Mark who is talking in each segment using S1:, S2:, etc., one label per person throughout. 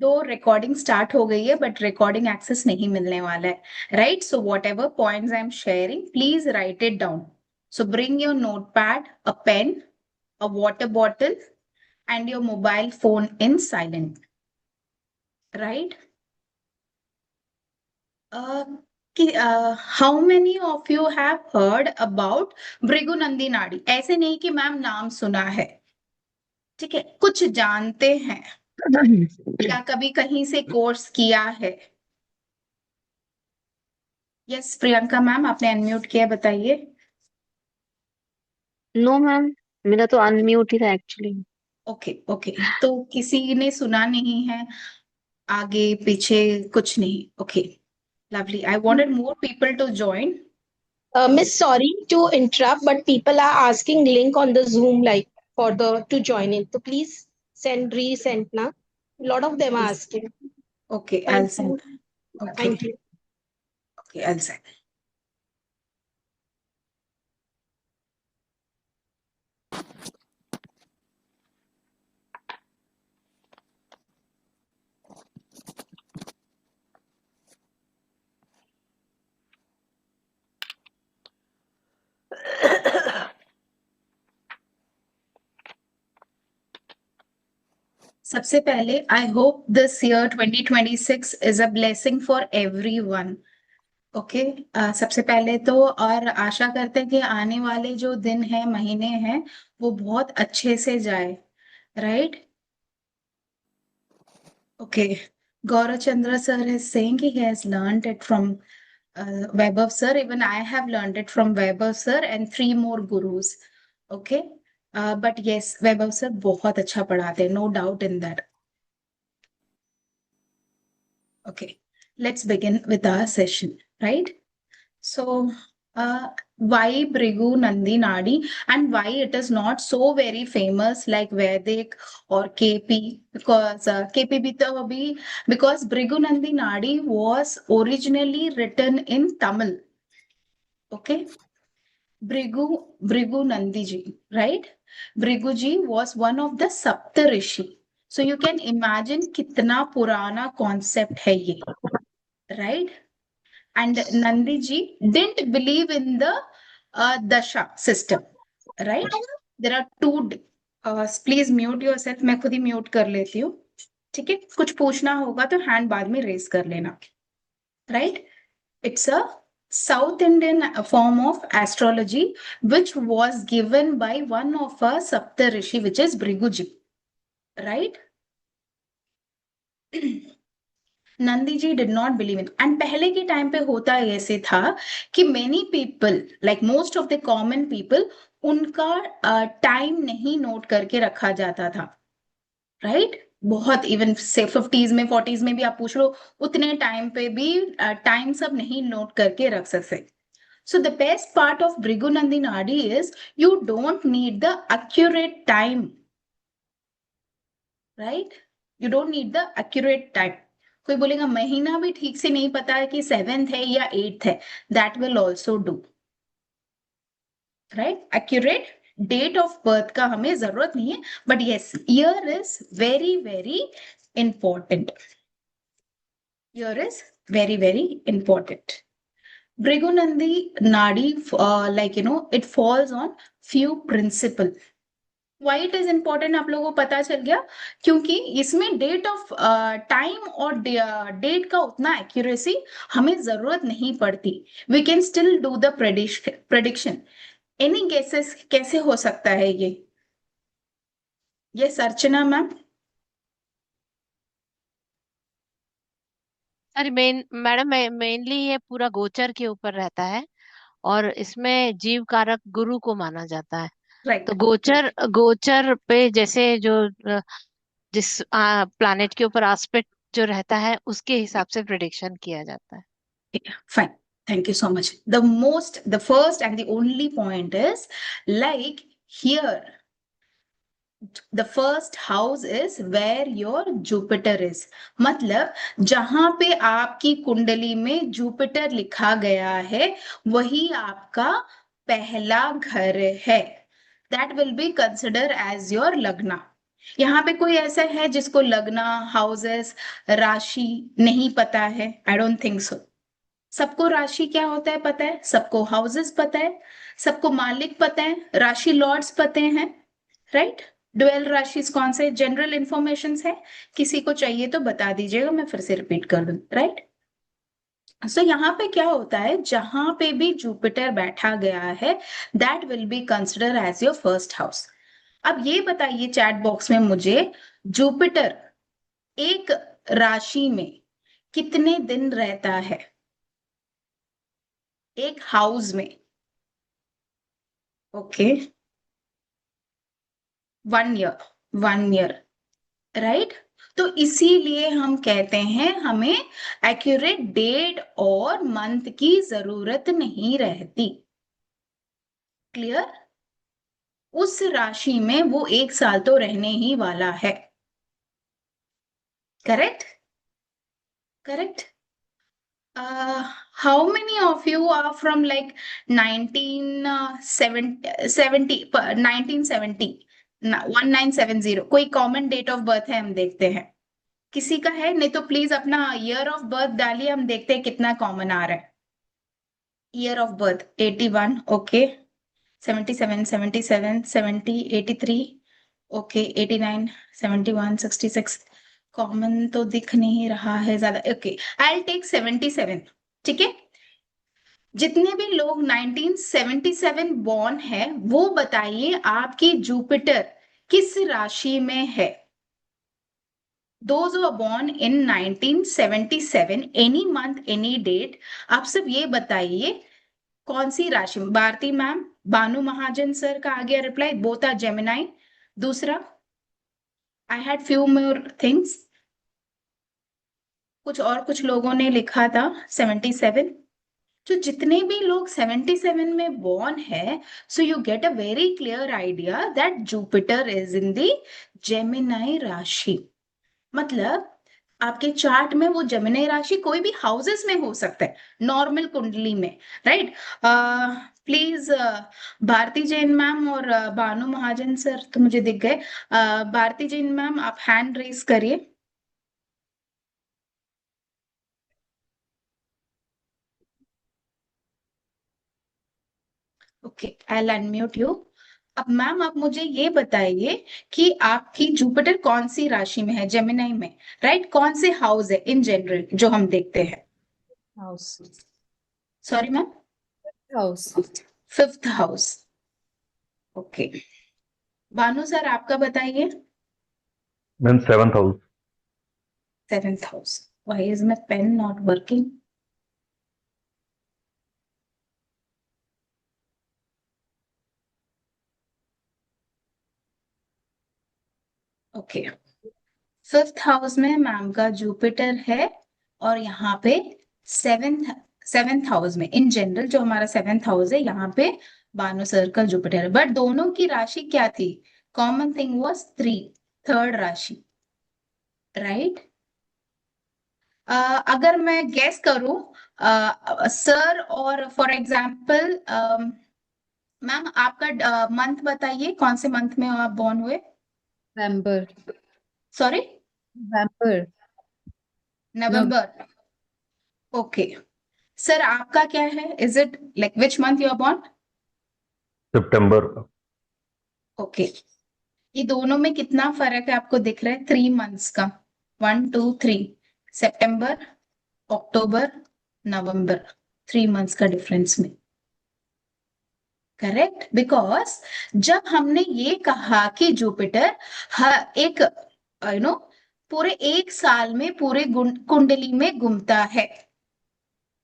S1: दो recording start हो गई है बट रिकॉर्डिंग एक्सेस नहीं मिलने वाला है, right? So whatever points I am sharing, please write it down. So bring your note pad, a pen, a water bottle, and your mobile phone in silent, right? uh, how many of you have heard about भृगुनंदी नाड़ी? ऐसे नहीं कि ma'am नाम सुना है, ठीक है, कुछ जानते हैं या कभी कहीं से कोर्स किया है? यस प्रियंका मैम, आपने अनम्यूट किया, बताइए.
S2: नो मैम, मेरा तो अनम्यूट ही था एक्चुअली।
S1: ओके ओके, तो किसी ने सुना नहीं है, आगे पीछे कुछ नहीं? Okay, lovely. I wanted more people to join.
S3: Miss, sorry to interrupt, but people are asking link on the Zoom like for the to join in. So please resend na. A lot of them are
S1: Yes.
S3: asking.
S1: Okay, I'll
S3: Thank you.
S1: send. Okay.
S3: Thank you.
S1: Okay, I'll send. सबसे पहले I hope this year 2026 is a blessing for everyone. Okay, सबसे पहले तो और आशा करते हैं कि आने वाले जो दिन है, महीने हैं, वो बहुत अच्छे से जाए, right? Okay, Gaurav Chandra sir is saying he has learned it from Vaibhav sir. Even I have learned it from Vaibhav sir and three more gurus. Okay, but yes, Vaibhav sir बहुत अच्छा पढ़ाते हैं, no doubt in that. Okay, let's begin with our session, right? So, why Bhrigu Nandi Nadi and why it is not so very famous like Vedic or KP? Because KP bhi to abhi, because Bhrigu Nandi Nadi was originally written in Tamil. Okay, Bhrigu Nandi ji, right? Bhrigu ji was one of the Sapta Rishi. So you can imagine kitna purana concept hai ye, right? And Nandi ji didn't believe in the Dasha system, right? There are two. Please mute yourself. मैं खुद ही mute कर लेती हूँ, ठीक है? कुछ पूछना होगा तो हैंड बाद में रेज कर लेना, right? It's a South Indian form of astrology which was given by one of our Sapta Rishi, which is Bhriguji, right? Nandi ji did not believe in. And पहले के टाइम पे होता ऐसे था कि many people, like most of the common people, उनका time नहीं note करके रखा जाता था, राइट? बहुत, इवन से 50s में 40s में भी आप पूछ लो, उतने टाइम पे भी टाइम सब नहीं नोट करके रख सकते. So the best part of Bhrigu Nandi Nadi is you don't need the accurate time, right? You don't need the accurate time. कोई बोलेगा महीना भी ठीक से नहीं पता है कि 7th है या 8th है, that will also do, right? Accurate date of birth का हमें जरूरत नहीं है, but yes, year is very very important. Year is very very important. Bhrigunandi Nadi, like it falls on few principle. Why it is important आप लोगों को पता चल गया, क्योंकि इसमें डेट ऑफ टाइम और डेट का उतना एक्यूरेसी हमें जरूरत नहीं पड़ती. We can still do the prediction. Any guesses कैसे हो सकता है ये? अर्चना मैम.
S4: अरे मैडम, मेनली ये पूरा गोचर के ऊपर रहता है और इसमें जीव कारक गुरु को माना जाता है.
S1: राइट.
S4: तो गोचर गोचर पे जैसे जो जिस प्लैनेट के ऊपर एस्पेक्ट जो रहता है उसके हिसाब से प्रिडिक्शन किया जाता है.
S1: Fine. Thank you so much. The first and the only point is, like here, the first house is where your Jupiter is. मतलब जहां पे आपकी कुंडली में जुपिटर लिखा गया है, वही आपका पहला घर है. That will be considered as your लग्ना. यहाँ पे कोई ऐसा है जिसको लगना, हाउसेस, राशि नहीं पता है? I don't think so. सबको राशि क्या होता है पता है, सबको हाउसेस पता है, सबको मालिक पता है, राशि लॉर्ड्स पते हैं, राइट? ड्वेल राशि कौन से जनरल इंफॉर्मेशन है, किसी को चाहिए तो बता दीजिएगा, मैं फिर से रिपीट कर दूं, राइट? सो यहाँ पे क्या होता है, जहां पे भी जुपिटर बैठा गया है that will be consider as your first house. अब ये बताइए चैट बॉक्स में मुझे, जुपिटर एक राशि में कितने दिन रहता है एक हाउस में? Okay, 1 year, 1 year, right? तो इसीलिए हम कहते हैं हमें एक्यूरेट डेट और मंथ की जरूरत नहीं रहती। क्लियर? उस राशि में वो 1 साल तो रहने ही वाला है। Correct? Correct? How many of you are from like 1970, 1970? कोई कॉमन डेट ऑफ बर्थ है? हम देखते हैं किसी का है, नहीं तो प्लीज अपना ईयर ऑफ बर्थ डालिए, हम देखते हैं कितना कॉमन आ रहा है। Year of birth 81, okay, 77, 77, 70, 83, okay, 89, 71, 66, common तो दिख नहीं रहा है ज्यादा। ओके, आई टेक 77, ठीक है? जितने भी लोग 1977 बॉर्न है वो बताइए आपकी जुपिटर किस राशि में है? Those who are born in 1977, any month, any date, आप सब ये बताइए कौन सी राशि में? भारती मैम, भानु महाजन सर का आ गया रिप्लाई, बोथ आर जेमिनाई। दूसरा, I had few more things, कुछ लोगों ने लिखा था 77। तो जितने भी लोग 77 में बॉर्न है, so you get a very clear idea that Jupiter is in the Gemini राशि। मतलब आपके चार्ट में वो जेमिनी राशि कोई भी हाउसेस में हो सकता है, नॉर्मल कुंडली में, right? Please, Bharti Jain ma'am और भानु महाजन सर तो मुझे दिख गए। भारती जैन मैम आप हैंड रेज करिए। Okay, I unmute you. अब मैम आप मुझे ये बताइए कि आपकी जुपिटर कौन सी राशि में है, जेमिनी में, राइट? कौन से हाउस है इन जनरल जो हम देखते हैं?
S5: House,
S1: sorry ma'am,
S5: house,
S1: 5th house. Okay, Bhanu sir आपका बताइए।
S6: Ma'am 7th house.
S1: 7th house. Why is my pen not working? Okay, 5th house में मैम का जुपिटर है, और यहाँ पे 7th हाउस में इन जनरल जो हमारा 7th हाउस है यहाँ पे भानु सर का जुपिटर है। बट दोनों की राशि क्या थी? कॉमन थिंग वाज 3, थर्ड राशि, राइट? अगर मैं गेस करूं सर, और फॉर एग्जांपल मैम आपका मंथ बताइए, कौन से मंथ में आप बॉर्न हुए?
S5: November,
S1: sorry,
S5: November,
S1: November. Okay sir, आपका क्या है? Is it like which month you are born?
S6: September.
S1: Okay, ये दोनों में कितना फर्क है आपको दिख रहा है? 3 मंथ्स का, 1 2 3, सितंबर, अक्टूबर, नवंबर, 3 मंथ्स का डिफरेंस में। करेक्ट? बिकॉज जब हमने ये कहा कि जुपिटर हर एक पूरे 1 साल में पूरे कुंडली में घूमता है,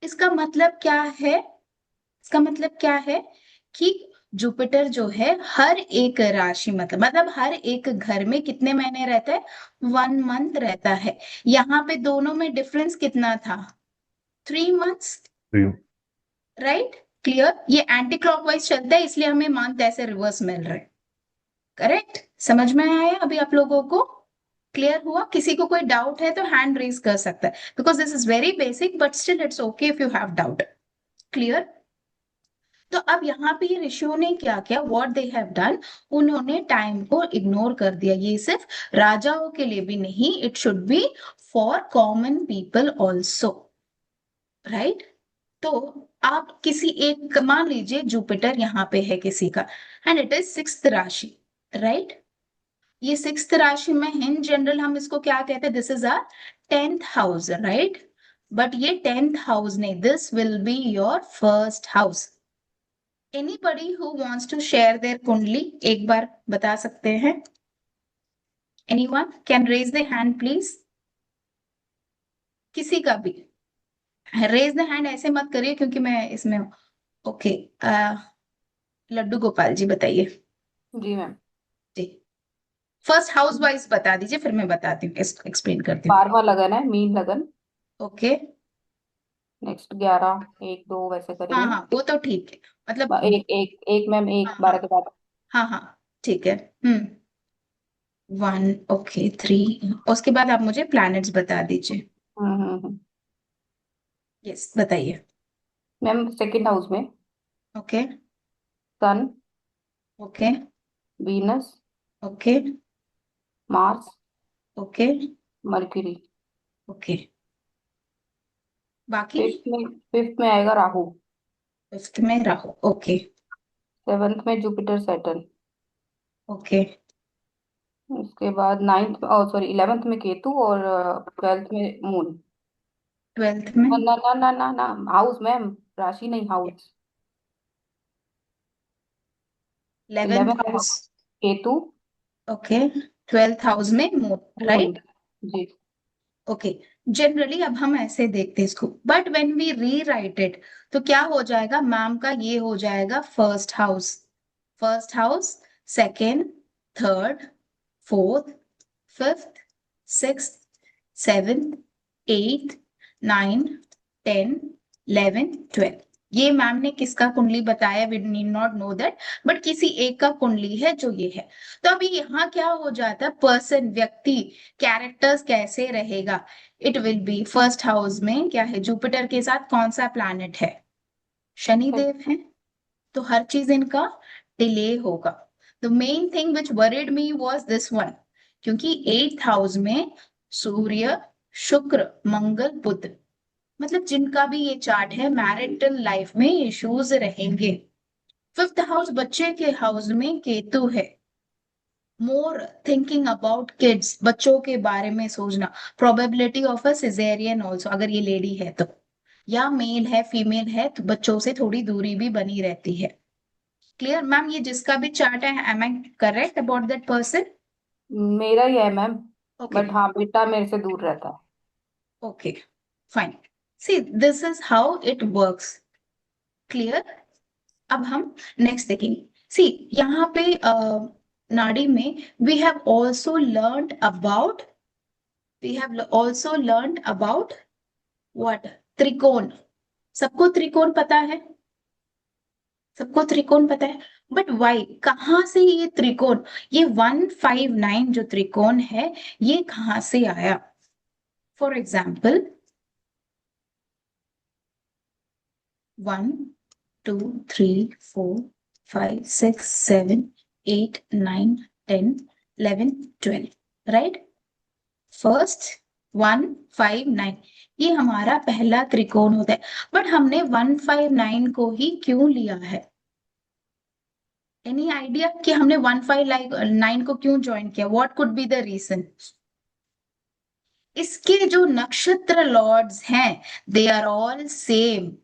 S1: इसका मतलब क्या है? इसका मतलब क्या है कि जुपिटर जो है हर एक राशि, मतलब हर एक घर में कितने महीने रहता है? 1 मंथ रहता है। यहाँ पे दोनों में डिफरेंस कितना था? 3 मंथ्स, राइट? क्लियर? ये एंटी क्लॉकवाइज चलता है इसलिए हमें मंथ ऐसे रिवर्स मिल रहे हैं। करेक्ट? समझ में आया अभी आप लोगों को? क्लियर हुआ? किसी को कोई डाउट है तो हैंड रेज कर सकता है, because this is very basic but still it's okay if you have doubt. Clear? तो अब यहाँ पे ये ऋषियों ने क्या किया, व्हाट दे हैव डन, उन्होंने टाइम को इग्नोर कर दिया। ये सिर्फ राजाओं के लिए भी नहीं, it should be for common people also, right. तो आप किसी एक, मान लीजिए जुपिटर यहाँ पे है किसी का, एंड इट इज सिक्स्थ राशि, राइट। ये सिक्स्थ राशि में इन जनरल हम इसको क्या कहते हैं, this is our 10th house, right. But ये 10th हाउस नहीं, this will be your first house. Anybody who wants to share their kundli, एक बार बता सकते हैं? Anyone can raise the hand please, किसी का भी रेज द हैंड, ऐसे मत करिए क्योंकि मैं इसमें, ओके। लड्डू गोपाल जी बताइए।
S7: जी मैम।
S1: जी, फर्स्ट हाउस वाइज बता दीजिए, फिर मैं बताती हूँ, एक्सप्लेन करती हूँ।
S7: 12वां लगन है, मीन लगन।
S1: ओके,
S7: नेक्स्ट 11, 1 2 वैसे
S1: हाँ
S7: करेंगे।
S1: हाँ वो तो ठीक है, मतलब
S7: एक एक एक मैम, एक
S1: हाँ
S7: 12 के बाद।
S1: हाँ हाँ ठीक है। 1, ओके 3, उसके बाद आप मुझे प्लैनेट्स बता दीजिए।
S7: हम्म।
S1: यस बताइए।
S7: मैम सेकंड हाउस में
S1: okay
S7: sun,
S1: okay
S7: Venus,
S1: okay
S7: Mars,
S1: okay
S7: Mercury.
S1: Okay, बाकी
S7: फिफ्थ में आएगा राहु।
S1: फिफ्थ में राहु, ओके
S7: 7th में जुपिटर सैटर्न।
S1: ओके
S7: उसके बाद 9th, सॉरी 11th में केतु, और 12th में मून।
S1: 12th में
S7: ना ना ना ना ना, हाउस मैम, राशि नहीं, house.
S1: 11th
S7: 11th
S1: house,
S7: Ketu,
S1: okay 12th house में मून,
S7: मून।
S1: राइट।
S7: जी।
S1: ओके, जनरली अब हम ऐसे देखते हैं इसको, but when we rewrite it तो क्या हो जाएगा मैम का, ये हो जाएगा first house. First house, second, third, fourth, fifth, sixth, seventh, eighth, 9, 10, 11, 12। ये मैम ने किसका कुंडली बताया, we need not know that, but किसी एक का कुंडली है जो ये है। तो अभी यहाँ क्या हो जाता है, पर्सन, व्यक्ति, कैरेक्टर्स कैसे रहेगा, it will B first house में क्या है, जुपिटर के साथ कौन सा प्लैनेट है, शनिदेव है। तो हर चीज इनका डिले होगा। The main thing which worried me was this one, क्योंकि 8th हाउस में सूर्य, शुक्र, मंगल, बुध, मतलब जिनका भी ये चार्ट है मैरिटल लाइफ में इश्यूज रहेंगे। 5th हाउस बच्चे के हाउस में केतु है, मोर थिंकिंग अबाउट किड्स, बच्चों के बारे में सोचना, probability of a caesarean also, अगर ये लेडी है तो, या मेल है फीमेल है तो बच्चों से थोड़ी दूरी भी बनी रहती है। क्लियर मैम, ये जिसका भी चार्ट है, am I correct about that person?
S7: मेरा ही है मैम,
S1: ओके
S7: बट हाँ बेटा मेरे से दूर रहता है।
S1: Okay fine, see this is how it works. Clear, अब हम नेक्स्ट देखेंगे। सी यहाँ पे नाड़ी में we have also learned about, we have also learned about what, त्रिकोण। सबको त्रिकोण पता है, सबको त्रिकोण पता है, बट वाई, कहाँ से ये त्रिकोण, ये 159 जो त्रिकोण है ये कहाँ से आया? For example 1 2 3 4 5 6 7 8 9 10 11 12, right. फर्स्ट 159, ये हमारा पहला त्रिकोण होता है, बट हमने 159 को ही क्यों लिया है? एनी आइडिया कि हमने 159 को क्यों ज्वाइन किया, what could be the reason? इसके जो नक्षत्र लॉर्ड्स हैं दे आर ऑल सेम।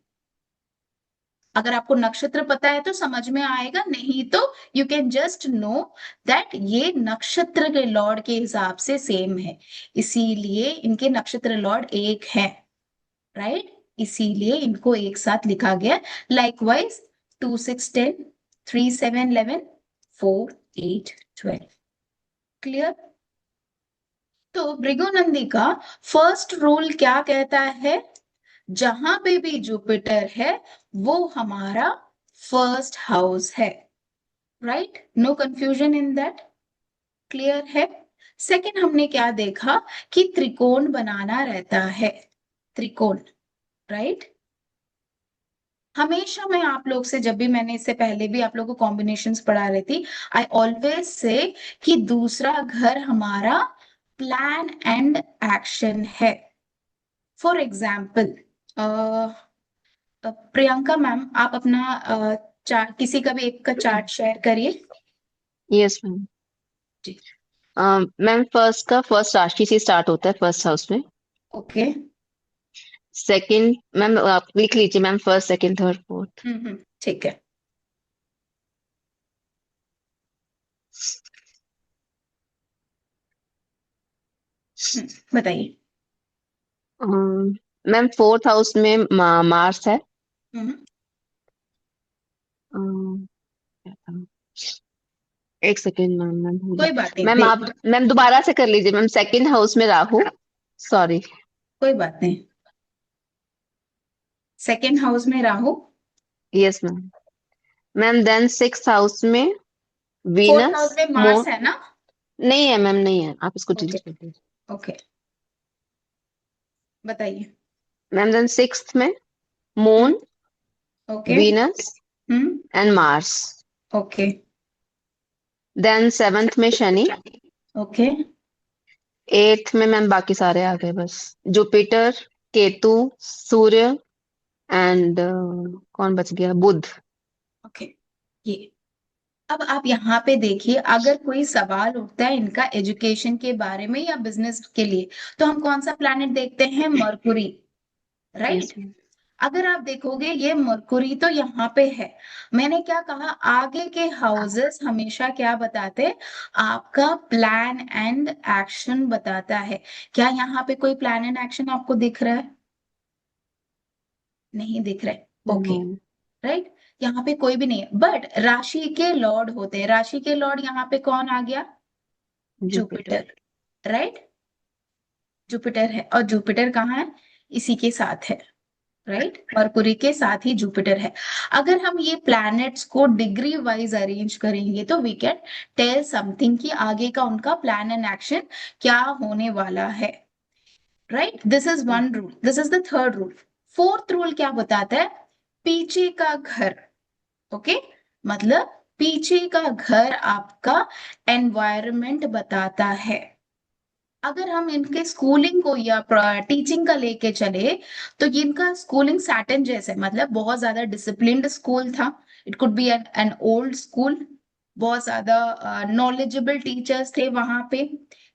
S1: अगर आपको नक्षत्र पता है तो समझ में आएगा, नहीं तो you can just know that ये नक्षत्र के लॉर्ड के हिसाब से सेम है, इसीलिए इनके नक्षत्र लॉर्ड एक है, राइट। इसीलिए इनको एक साथ लिखा गया। लाइकवाइज 2 6 10, 3 7 11, 4 8 12। क्लियर? तो भृगुनंदी का फर्स्ट रूल क्या कहता है, जहां पे भी जुपिटर है वो हमारा फर्स्ट हाउस है, right. No confusion in that, clear है। सेकंड हमने क्या देखा कि त्रिकोण बनाना रहता है, त्रिकोण, राइट। हमेशा मैं आप लोग से, जब भी मैंने इससे पहले भी आप लोगों को कॉम्बिनेशंस पढ़ा रही थी, आई ऑलवेज से कि दूसरा घर हमारा प्लान एंड एक्शन है। फॉर एग्जाम्पल, प्रियंका मैम, आप अपना चार्ट, किसी का भी एक का चार्ट शेयर करिए।
S2: Yes ma'am.
S1: जी।
S2: मैम फर्स्ट राशि से स्टार्ट होता है फर्स्ट हाउस में।
S1: ओके।
S2: सेकंड मैम आप लिख लीजिए ma'am, first second third fourth.
S1: ठीक है। बताइए।
S2: मैम फोर्थ हाउस में मार्स है।
S1: हम्म,
S2: अम, एक सेकेंड मैम, मैम भूल
S1: कोई
S2: गई।
S1: बात नहीं,
S2: मैम आप मैम दोबारा से कर लीजिए मैम, सेकंड हाउस में राहु। सॉरी।
S1: कोई बात नहीं। सेकेंड हाउस में Rahu.
S2: Yes ma'am. Ma'am then six house में
S1: फोर्थ हाउस
S2: वीनस
S1: में मार्स है ना?
S2: नहीं है मैम, नहीं है, आप इसको
S1: ओके,
S2: डिलीट कर दीजिए।
S1: ओके, बताइए।
S2: मैम देन सिक्स्थ में moon,
S1: okay.
S2: Venus
S1: hmm.
S2: And Mars.
S1: Okay.
S2: Then seventh में शनि।
S1: ओके।
S2: एट्थ में मैम बाकी सारे आ गए बस, जुपिटर, केतु, सूर्य एंड कौन बच गया, बुध।
S1: ओके। ये, अब आप यहाँ पे देखिए, अगर कोई सवाल उठता है इनका एजुकेशन के बारे में या बिजनेस के लिए, तो हम कौन सा प्लैनेट देखते हैं? Mercury,
S2: yes
S1: right?
S2: मैम।
S1: अगर आप देखोगे ये मरकुरी तो यहाँ पे है। मैंने क्या कहा, आगे के हाउसेस हमेशा क्या बताते हैं? आपका प्लान एंड एक्शन बताता है। क्या यहाँ पे कोई प्लान एंड एक्शन आपको दिख रहा है? नहीं दिख रहा है। Okay, right. यहाँ पे कोई भी नहीं है, बट राशि के लॉर्ड होते हैं। राशि के लॉर्ड यहाँ पे कौन आ गया?
S2: जुपिटर।
S1: Jupiter, right? जुपिटर है, और जुपिटर कहाँ है? इसी के साथ है, राइट? मरकुरी के साथ ही जुपिटर है। अगर हम ये प्लैनेट्स को डिग्री वाइज अरेंज करेंगे तो वी कैन टेल समथिंग कि आगे का उनका प्लान एंड एक्शन क्या होने वाला है, right? This is one rule, this is the third rule. Fourth rule क्या बताता है? पीछे का घर, ओके, मतलब पीछे का घर आपका एनवायरनमेंट बताता है। अगर हम इनके स्कूलिंग को या टीचिंग का लेके चले, तो इनका स्कूलिंग सैटर्न जैसे, मतलब बहुत ज्यादा डिसिप्लिन्ड स्कूल था। It could be an old school. बहुत ज्यादा नॉलेजेबल टीचर्स थे वहां पे।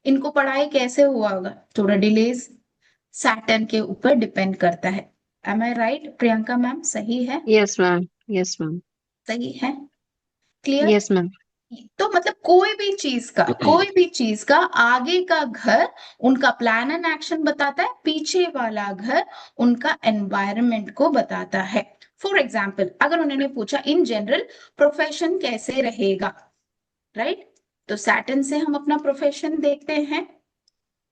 S1: इनको पढ़ाई कैसे हुआ होगा? थोड़ा डिलेज, सैटर्न के ऊपर डिपेंड करता है। Am I right Priyanka ma'am? सही है?
S2: Yes ma'am. Yes ma'am.
S1: सही है? क्लियर?
S2: Yes ma'am.
S1: तो मतलब कोई भी चीज का आगे का घर उनका प्लान एंड एक्शन बताता है, पीछे वाला घर उनका एनवायरनमेंट को बताता है। फॉर एग्जाम्पल, अगर उन्होंने पूछा इन जनरल प्रोफेशन कैसे रहेगा, राइट? तो सैटर्न से हम अपना प्रोफेशन देखते हैं।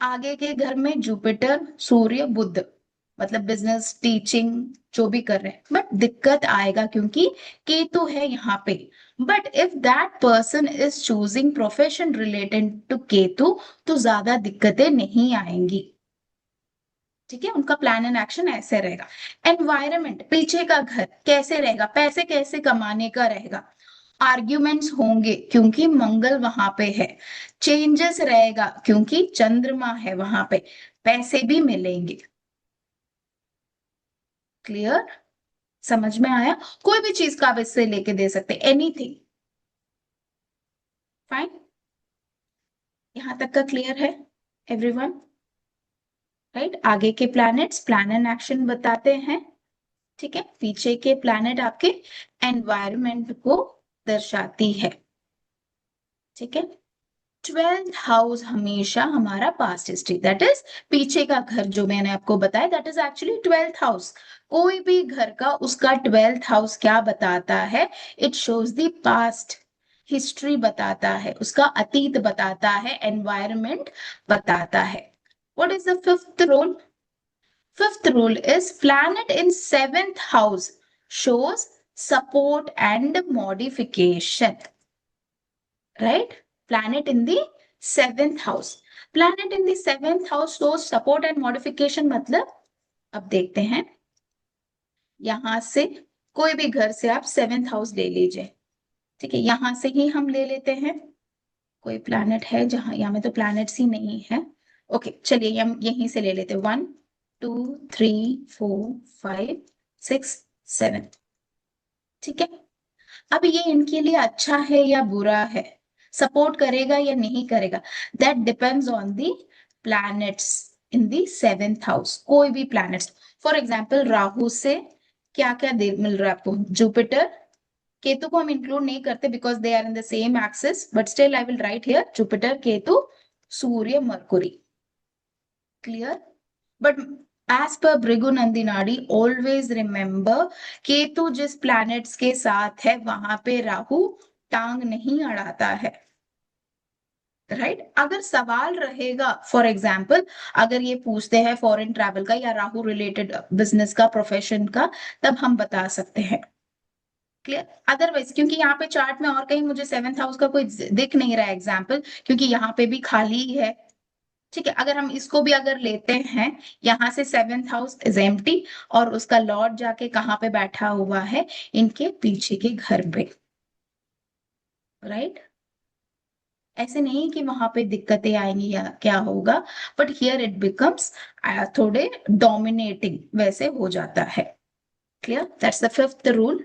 S1: आगे के घर में जुपिटर, सूर्य, बुध, मतलब बिजनेस, टीचिंग, जो भी कर रहे हैं। बट दिक्कत आएगा क्योंकि केतु है यहाँ पे। But if that person is choosing profession related to Ketu, तो ज्यादा दिक्कतें नहीं आएंगी। ठीक है, उनका प्लान एंड एक्शन ऐसे रहेगा। एनवायरमेंट, पीछे का घर कैसे रहेगा? पैसे कैसे कमाने का रहेगा? आर्ग्यूमेंट्स होंगे क्योंकि मंगल वहां पे है। चेंजेस रहेगा क्योंकि चंद्रमा है वहां पे। पैसे भी मिलेंगे। क्लियर? समझ में आया? कोई भी चीज का आप इससे लेके दे सकते, एनीथिंग। फाइन, यहां तक का क्लियर है एवरीवन? राइट? आगे के प्लैनेट्स प्लान एंड एक्शन बताते हैं, ठीक है? पीछे के प्लैनेट आपके एनवायरमेंट को दर्शाती है, ठीक है? 12th हाउस हमेशा हमारा पास्ट हिस्ट्री, दैट इज पीछे का घर, जो मैंने आपको बताया, that is actually 12th house. कोई भी घर का उसका 12th हाउस क्या बताता है? It shows the past, history बताता है, उसका अतीत बताता है, एनवायरमेंट बताता है। What is the fifth rule? Fifth rule is planet in 7th house shows support and modification. Right? Planet in the 7th house. Planet in the 7th house shows support and modification, मतलब अब देखते हैं, यहां से कोई भी घर से आप 7th हाउस ले लीजिए, ठीक है, यहां से ही हम ले लेते हैं। कोई प्लैनेट है जहां, यहाँ में तो प्लैनेट्स ही नहीं है। ओके चलिए हम यहीं से ले लेते हैं, 1 2 3 4 5 6 7, ठीक है। अब ये इनके लिए अच्छा है या बुरा है, सपोर्ट करेगा या नहीं करेगा, that depends on the planets in the 7th house. कोई भी प्लैनेट्स, फॉर एग्जाम्पल राहु से क्या क्या मिल रहा है आपको, जुपिटर, केतु को हम इंक्लूड नहीं करते because they are in the same axis, but still I will write here Jupiter, Ketu, Surya, Mercury, clear. But as per Bhrigu Nandinadi always remember, Ketu जिस प्लैनेट्स के साथ है वहां पे राहु टांग नहीं अड़ाता है, राइट अगर सवाल रहेगा फॉर एग्जाम्पल, अगर ये पूछते हैं फॉरेन ट्रैवल का या राहु रिलेटेड बिजनेस का, प्रोफेशन का, तब हम बता सकते हैं, क्लियर। अदरवाइज क्योंकि यहाँ पे चार्ट में और कहीं मुझे 7th हाउस का कोई दिख नहीं रहा है एग्जाम्पल, क्योंकि यहाँ पे भी खाली ही है, ठीक है। अगर हम इसको भी अगर लेते हैं, यहाँ से 7th हाउस इज एम्प्टी और उसका लॉर्ड जाके कहाँ पे बैठा हुआ है, इनके पीछे के घर पे, राइट। ऐसे नहीं कि वहां पे दिक्कतें आएंगी या क्या होगा, बट हियर इट बिकम्स थोड़े डोमिनेटिंग वैसे हो जाता है, clear. That's the fifth rule.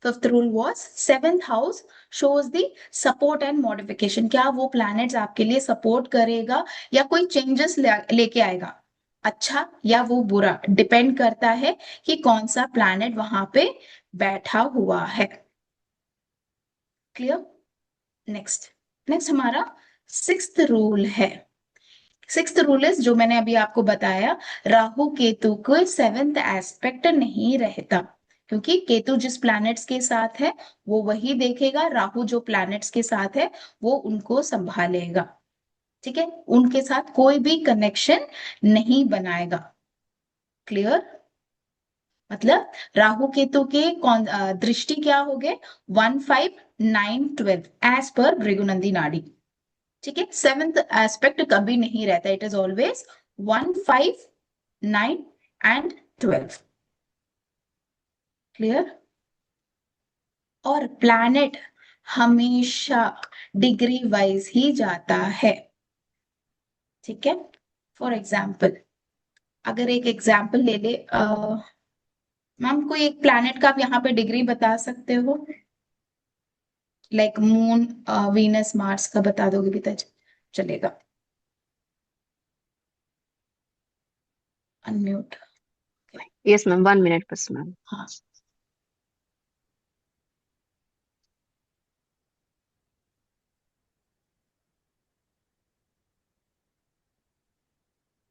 S1: Fifth rule was 7th house shows the support and modification, क्या वो प्लैनेट्स आपके लिए सपोर्ट करेगा या कोई चेंजेस लेके आएगा, अच्छा या वो बुरा, डिपेंड करता है कि कौन सा प्लैनेट वहां पे बैठा हुआ है, क्लियर। नेक्स्ट, नेक्स्ट हमारा सिक्स्थ रूल है। सिक्स्थ रूल इज जो मैंने अभी आपको बताया, राहु केतु को 7th एस्पेक्ट नहीं रहता, क्योंकि केतु जिस प्लैनेट्स के साथ है वो वही देखेगा, राहु जो प्लैनेट्स के साथ है वो उनको संभालेगा, ठीक है, उनके साथ कोई भी कनेक्शन नहीं बनाएगा, क्लियर। मतलब राहु केतु के कौन दृष्टि क्या हो गए, 1 5 9 12 एज पर भृगुनंदी नाड़ी, ठीक है। 7th एस्पेक्ट कभी नहीं रहता, it is always 1 5 9 and 12, clear. और प्लैनेट हमेशा डिग्री वाइज ही जाता है, ठीक है। फॉर एग्जाम्पल अगर एक एग्जाम्पल ले ले, मैम कोई एक प्लैनेट का आप यहाँ पे डिग्री बता सकते हो, लाइक मून, वीनस, मार्स का बता दोगे भी तो चलेगा। अनम्यूट,
S2: यस मैम, 1 मिनट बस मैम।
S1: हाँ।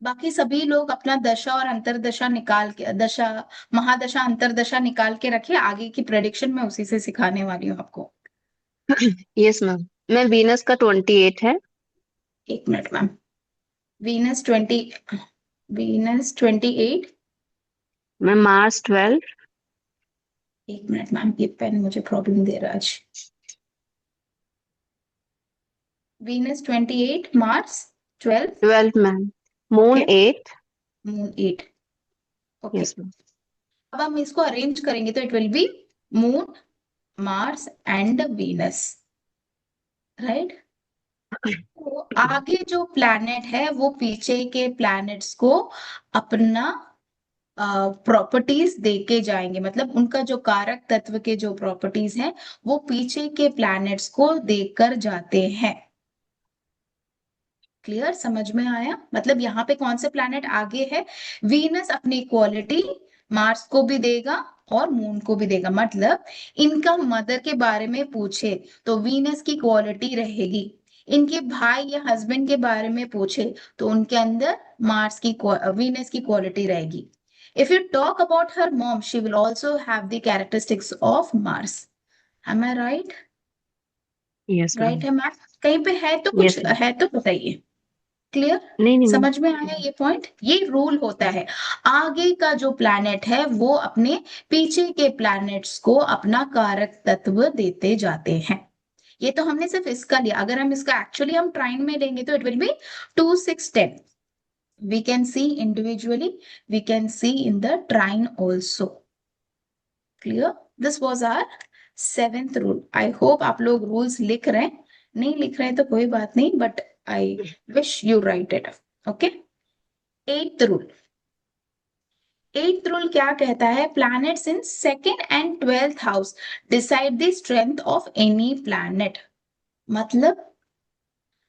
S1: बाकी सभी लोग अपना दशा और अंतरदशा निकाल के, दशा महादशा अंतरदशा निकाल के रखिए, आगे की प्रेडिक्शन मैं उसी से सिखाने वाली हूँ आपको।
S2: Yes ma'am. मैं वीनस का 28 है।
S1: एक मिनट मैम, वीनस 28,
S2: मैं मार्स 12।
S1: एक मिनट मैम, ये पेन मुझे प्रॉब्लम दे रहा है आज। Venus 28, Mars 12,
S2: 12 ma'am. Moon
S1: okay,
S2: 8।
S1: Moon 8, okay.
S2: Yes ma'am.
S1: अब हम इसको अरेंज करेंगे तो it will B moon, Mars and Venus, right. तो आगे जो प्लैनेट है वो पीछे के प्लैनेट्स को अपना प्रॉपर्टीज देके जाएंगे, मतलब उनका जो कारक तत्व के जो प्रॉपर्टीज हैं वो पीछे के प्लैनेट्स को देकर जाते हैं, क्लियर, समझ में आया। मतलब यहाँ पे कौन से प्लैनेट आगे है, वीनस अपनी क्वालिटी मार्स को भी देगा और मून को भी देगा, मतलब इनका मदर के बारे में पूछे तो वीनस की क्वालिटी रहेगी, इनके भाई या हस्बैंड के बारे में पूछे तो उनके अंदर मार्स की वीनस की क्वालिटी रहेगी। If you talk about her mom she will also have the characteristics of Mars, am I right,
S2: yes
S1: right
S2: ma'am.
S1: है मैम, कहीं पे है तो कुछ
S2: यस मैम।
S1: है तो बताइए, क्लियर,
S2: नहीं नहीं मैम।
S1: समझ में आया ये पॉइंट। ये रूल होता है, आगे का जो प्लैनेट है वो अपने पीछे के प्लैनेट्स को अपना कारक तत्व देते जाते हैं। ये तो हमने सिर्फ इसका लिया, अगर हम इसका एक्चुअली हम ट्राइन में लेंगे तो it will be 2 6 10, we can see individually, we can see in the trine also, clear? This was our 7th rule. I hope आप लोग रूल्स लिख रहे हैं. नहीं लिख रहे हैं तो कोई बात नहीं, but I wish you right it. Okay. 8th rule. 8th rule क्या कहता है? Planets in 2nd and 12th house decide the strength of any planet. मतलब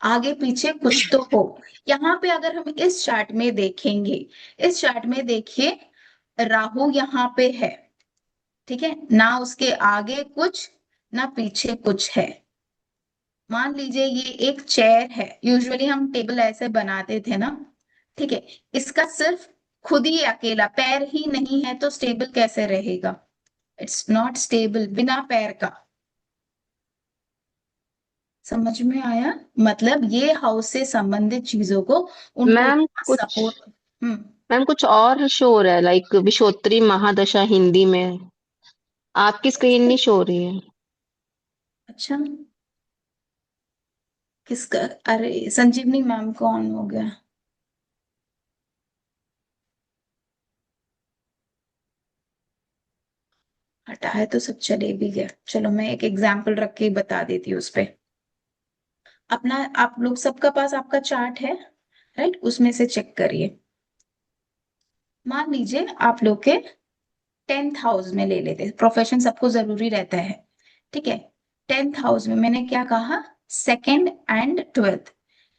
S1: आगे पीछे कुछ तो हो. यहाँ पे अगर हम इस चार्ट में देखेंगे, इस चार्ट में देखिए, राहु यहाँ पे है, ठीक है ना, उसके आगे कुछ ना पीछे कुछ है. मान लीजिए ये एक चेयर है, यूजुअली हम टेबल ऐसे बनाते थे ना, ठीक है. इसका सिर्फ खुद ही अकेला पैर ही नहीं है तो स्टेबल कैसे रहेगा? इट्स नॉट स्टेबल बिना पैर का. समझ में आया? मतलब ये हाउस से संबंधित चीजों को उनको
S2: मैम कुछ
S1: सपोर्ट. हम्म.
S2: मैम कुछ और शो हो रहा है, लाइक विषोत्तरी महादशा हिंदी में. आपकी स्क्रीन नहीं शो रही है.
S1: अच्छा, किसका? अरे संजीवनी मैम को ऑन हो गया. हटाए तो सब चले भी गया. चलो मैं एक एग्जाम्पल रख के बता देती हूँ उस पे. अपना आप लोग सबका पास आपका चार्ट है, राइट? उसमें से चेक करिए. मान लीजिए आप लोग के 10th हाउस में ले लेते. प्रोफेशन सबको जरूरी रहता है, ठीक है. 10th हाउस में मैंने क्या कहा? 2nd and 12th.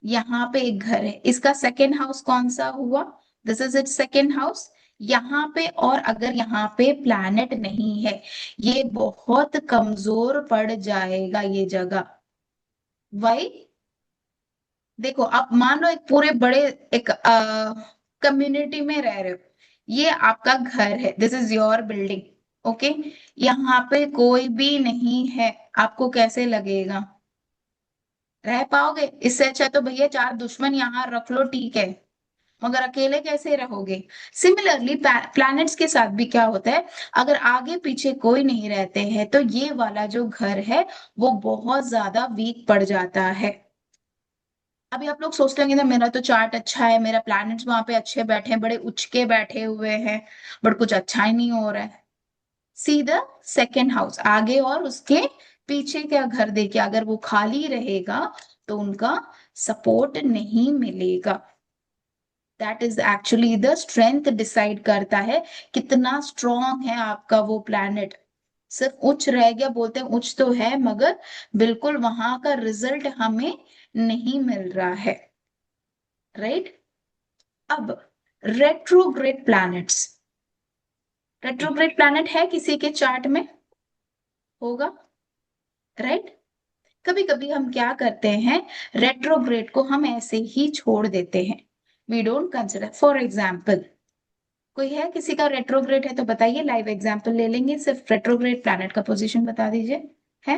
S1: यहाँ पे एक घर है, इसका 2nd हाउस कौन सा हुआ? This is it 2nd house. यहाँ पे, और अगर यहाँ पे प्लैनेट नहीं है, ये बहुत कमजोर पड़ जाएगा ये जगह. वाई? देखो आप मान लो एक पूरे बड़े एक कम्युनिटी में रह रहे हो. ये आपका घर है, this is your building, okay. यहाँ पे कोई भी नहीं है, आपको कैसे लगेगा? रह पाओगे? इससे अच्छा तो भैया 4 दुश्मन यहाँ रख लो, ठीक है, मगर अकेले कैसे रहोगे? सिमिलरली प्लैनेट्स के साथ भी क्या होता है, अगर आगे पीछे कोई नहीं रहते हैं तो ये वाला जो घर है वो बहुत ज्यादा वीक पड़ जाता है. अभी आप लोग सोचते होंगे ना, मेरा तो चार्ट अच्छा है, मेरा प्लैनेट्स वहां पे अच्छे बैठे हैं, बड़े उचके बैठे हुए हैं, बट कुछ अच्छा ही नहीं हो रहा है. सी द 2nd हाउस, आगे और उसके पीछे क्या घर देखिए, अगर वो खाली रहेगा तो उनका सपोर्ट नहीं मिलेगा. That is actually the strength decide करता है कितना स्ट्रॉन्ग है आपका वो प्लैनेट. सिर्फ उच्च रह गया, बोलते हैं उच्च तो है मगर बिल्कुल वहां का रिजल्ट हमें नहीं मिल रहा है, राइट? अब रेट्रोग्रेड प्लैनेट्स. रेट्रोग्रेड प्लैनेट है किसी के चार्ट में? होगा, राइट? कभी कभी हम क्या करते हैं, रेट्रोग्रेड को हम ऐसे ही छोड़ देते हैं, we don't consider. For example, कोई है किसी का रेट्रोग्रेड है तो बताइए, लाइव एग्जाम्पल ले लेंगे. सिर्फ रेट्रोग्रेड प्लैनेट का पोजीशन बता दीजिए. है?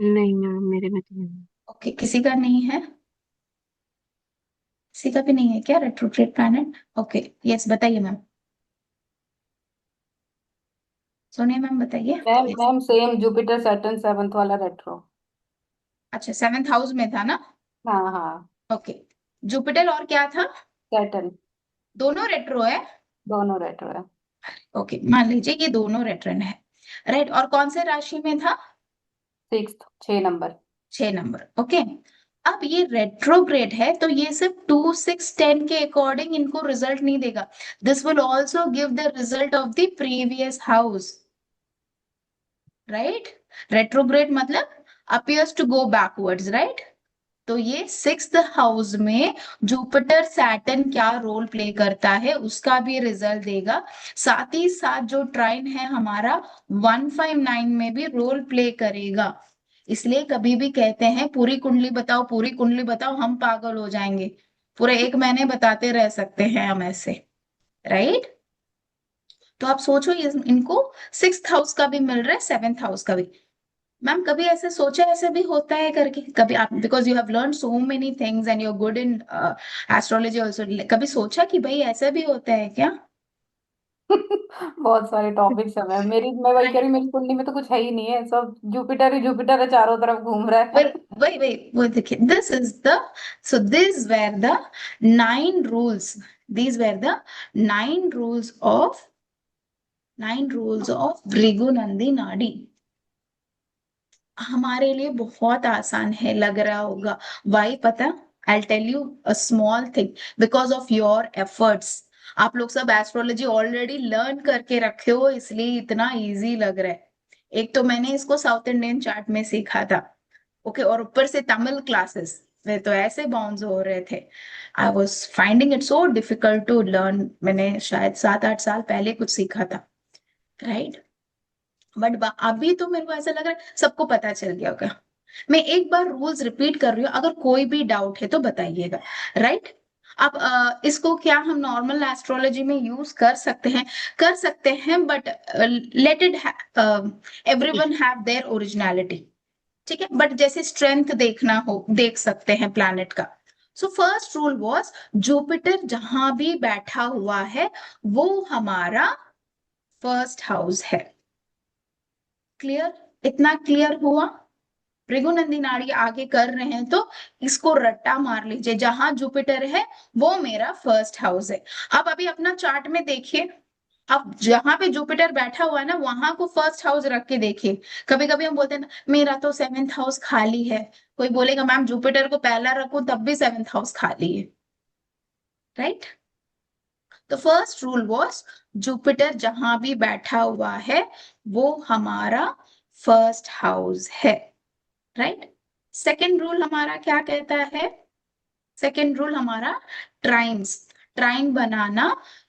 S2: नहीं मैम, मेरे में तो नहीं.
S1: ओके, किसी का नहीं है? किसी का भी नहीं है क्या रेट्रोग्रेड प्लैनेट? ओके, यस बताइए मैम. सोनिया मैम बताइए.
S7: Ma'am
S1: Yes.
S7: Ma'am same Jupiter Saturn 7th वाला रेट्रो.
S1: अच्छा, 7th हाउस में था ना?
S7: हाँ हाँ.
S1: ओके. जुपिटर और क्या था?
S7: सैटर्न.
S1: दोनों रेट्रो है?
S7: दोनों रेट्रो है.
S1: ओके, मान लीजिए ये दोनों रेट्रन है, राइट? और कौन से राशि में था?
S7: 6th, 6 number.
S1: 6 नंबर. ओके. अब ये रेट्रोग्रेड है तो ये सिर्फ 2, 6, 10 के अकॉर्डिंग इनको रिजल्ट नहीं देगा. This will also give the result of the previous house, right? Retrograde मतलब appears to go backwards, right? तो ये 6th हाउस में जुपिटर सैटर्न क्या रोल प्ले करता है उसका भी रिजल्ट देगा. साथ ही साथ जो ट्राइन है हमारा 159 में भी रोल प्ले करेगा. इसलिए कभी भी कहते हैं पूरी कुंडली बताओ, पूरी कुंडली बताओ, हम पागल हो जाएंगे. पूरे 1 महीने बताते रह सकते हैं हम ऐसे, राइट? तो आप सोचो, ये इनको 6th हाउस का भी मिल रहा है, 7th हाउस का भी. मैम कभी ऐसे सोचा ऐसे भी होता है करके? कभी आप, because you have learn so many things and you are good in astrology also, कभी सोचा कि भाई ऐसा भी होता है क्या?
S7: बहुत सारे टॉपिक्स है मैम. मैं वही कह रही हूँ, मेरी कुंडली में तो कुछ है ही नहीं है, सब जुपिटर ही जुपिटर है, चारों तरफ घूम रहा है.
S1: वही वो देखिए, this is the, so this were the 9 rules, these were the 9 rules of 9 rules of Bhrigunandi Nadi हमारे लिए बहुत आसान है, लग रहा होगा। वाई पता? I tell you a small thing, because of your efforts. आप लोग सब एस्ट्रोलॉजी ऑलरेडी लर्न करके रखे हो, इसलिए इतना इजी लग रहा है। एक तो मैंने इसको साउथ इंडियन चार्ट में सीखा था, ओके, और ऊपर से तमिल क्लासेस में तो ऐसे बाउंस हो रहे थे। I was finding it so difficult to learn. मैंने शायद 7-8 साल पहले कुछ सीखा था, राइट? बट अभी तो मेरे को ऐसा लग रहा है सबको पता चल गया होगा। मैं एक बार रूल्स रिपीट कर रही हूँ, अगर कोई भी डाउट है तो बताइएगा, राइट? अब इसको क्या हम नॉर्मल एस्ट्रोलॉजी में यूज कर सकते हैं, but let it everyone have their originality, ठीक है? बट जैसे स्ट्रेंथ देखना हो देख सकते हैं प्लैनेट का। So first rule was Jupiter जहां भी बैठा हुआ है वो हमारा फर्स्ट हाउस है। क्लियर? इतना क्लियर हुआ? भृगुनंदी नाड़ी आगे कर रहे हैं तो इसको रट्टा मार लीजिए, जहां जुपिटर है वो मेरा फर्स्ट हाउस है। अब अभी अपना चार्ट में देखिए, अब जहां पे जुपिटर बैठा हुआ है ना वहां को फर्स्ट हाउस रख के देखिए। कभी कभी हम बोलते हैं ना मेरा तो 7th हाउस खाली है, कोई बोलेगा मैम जुपिटर को पहला रखो तब भी 7th हाउस खाली है, राइट? तो फर्स्ट रूल वॉज जुपिटर जहां भी बैठा हुआ है वो हमारा फर्स्ट हाउस है, राइट? सेकेंड रूल हमारा क्या कहता है? सेकेंड रूल हमारा ट्राइन्स, ट्राइन बनाना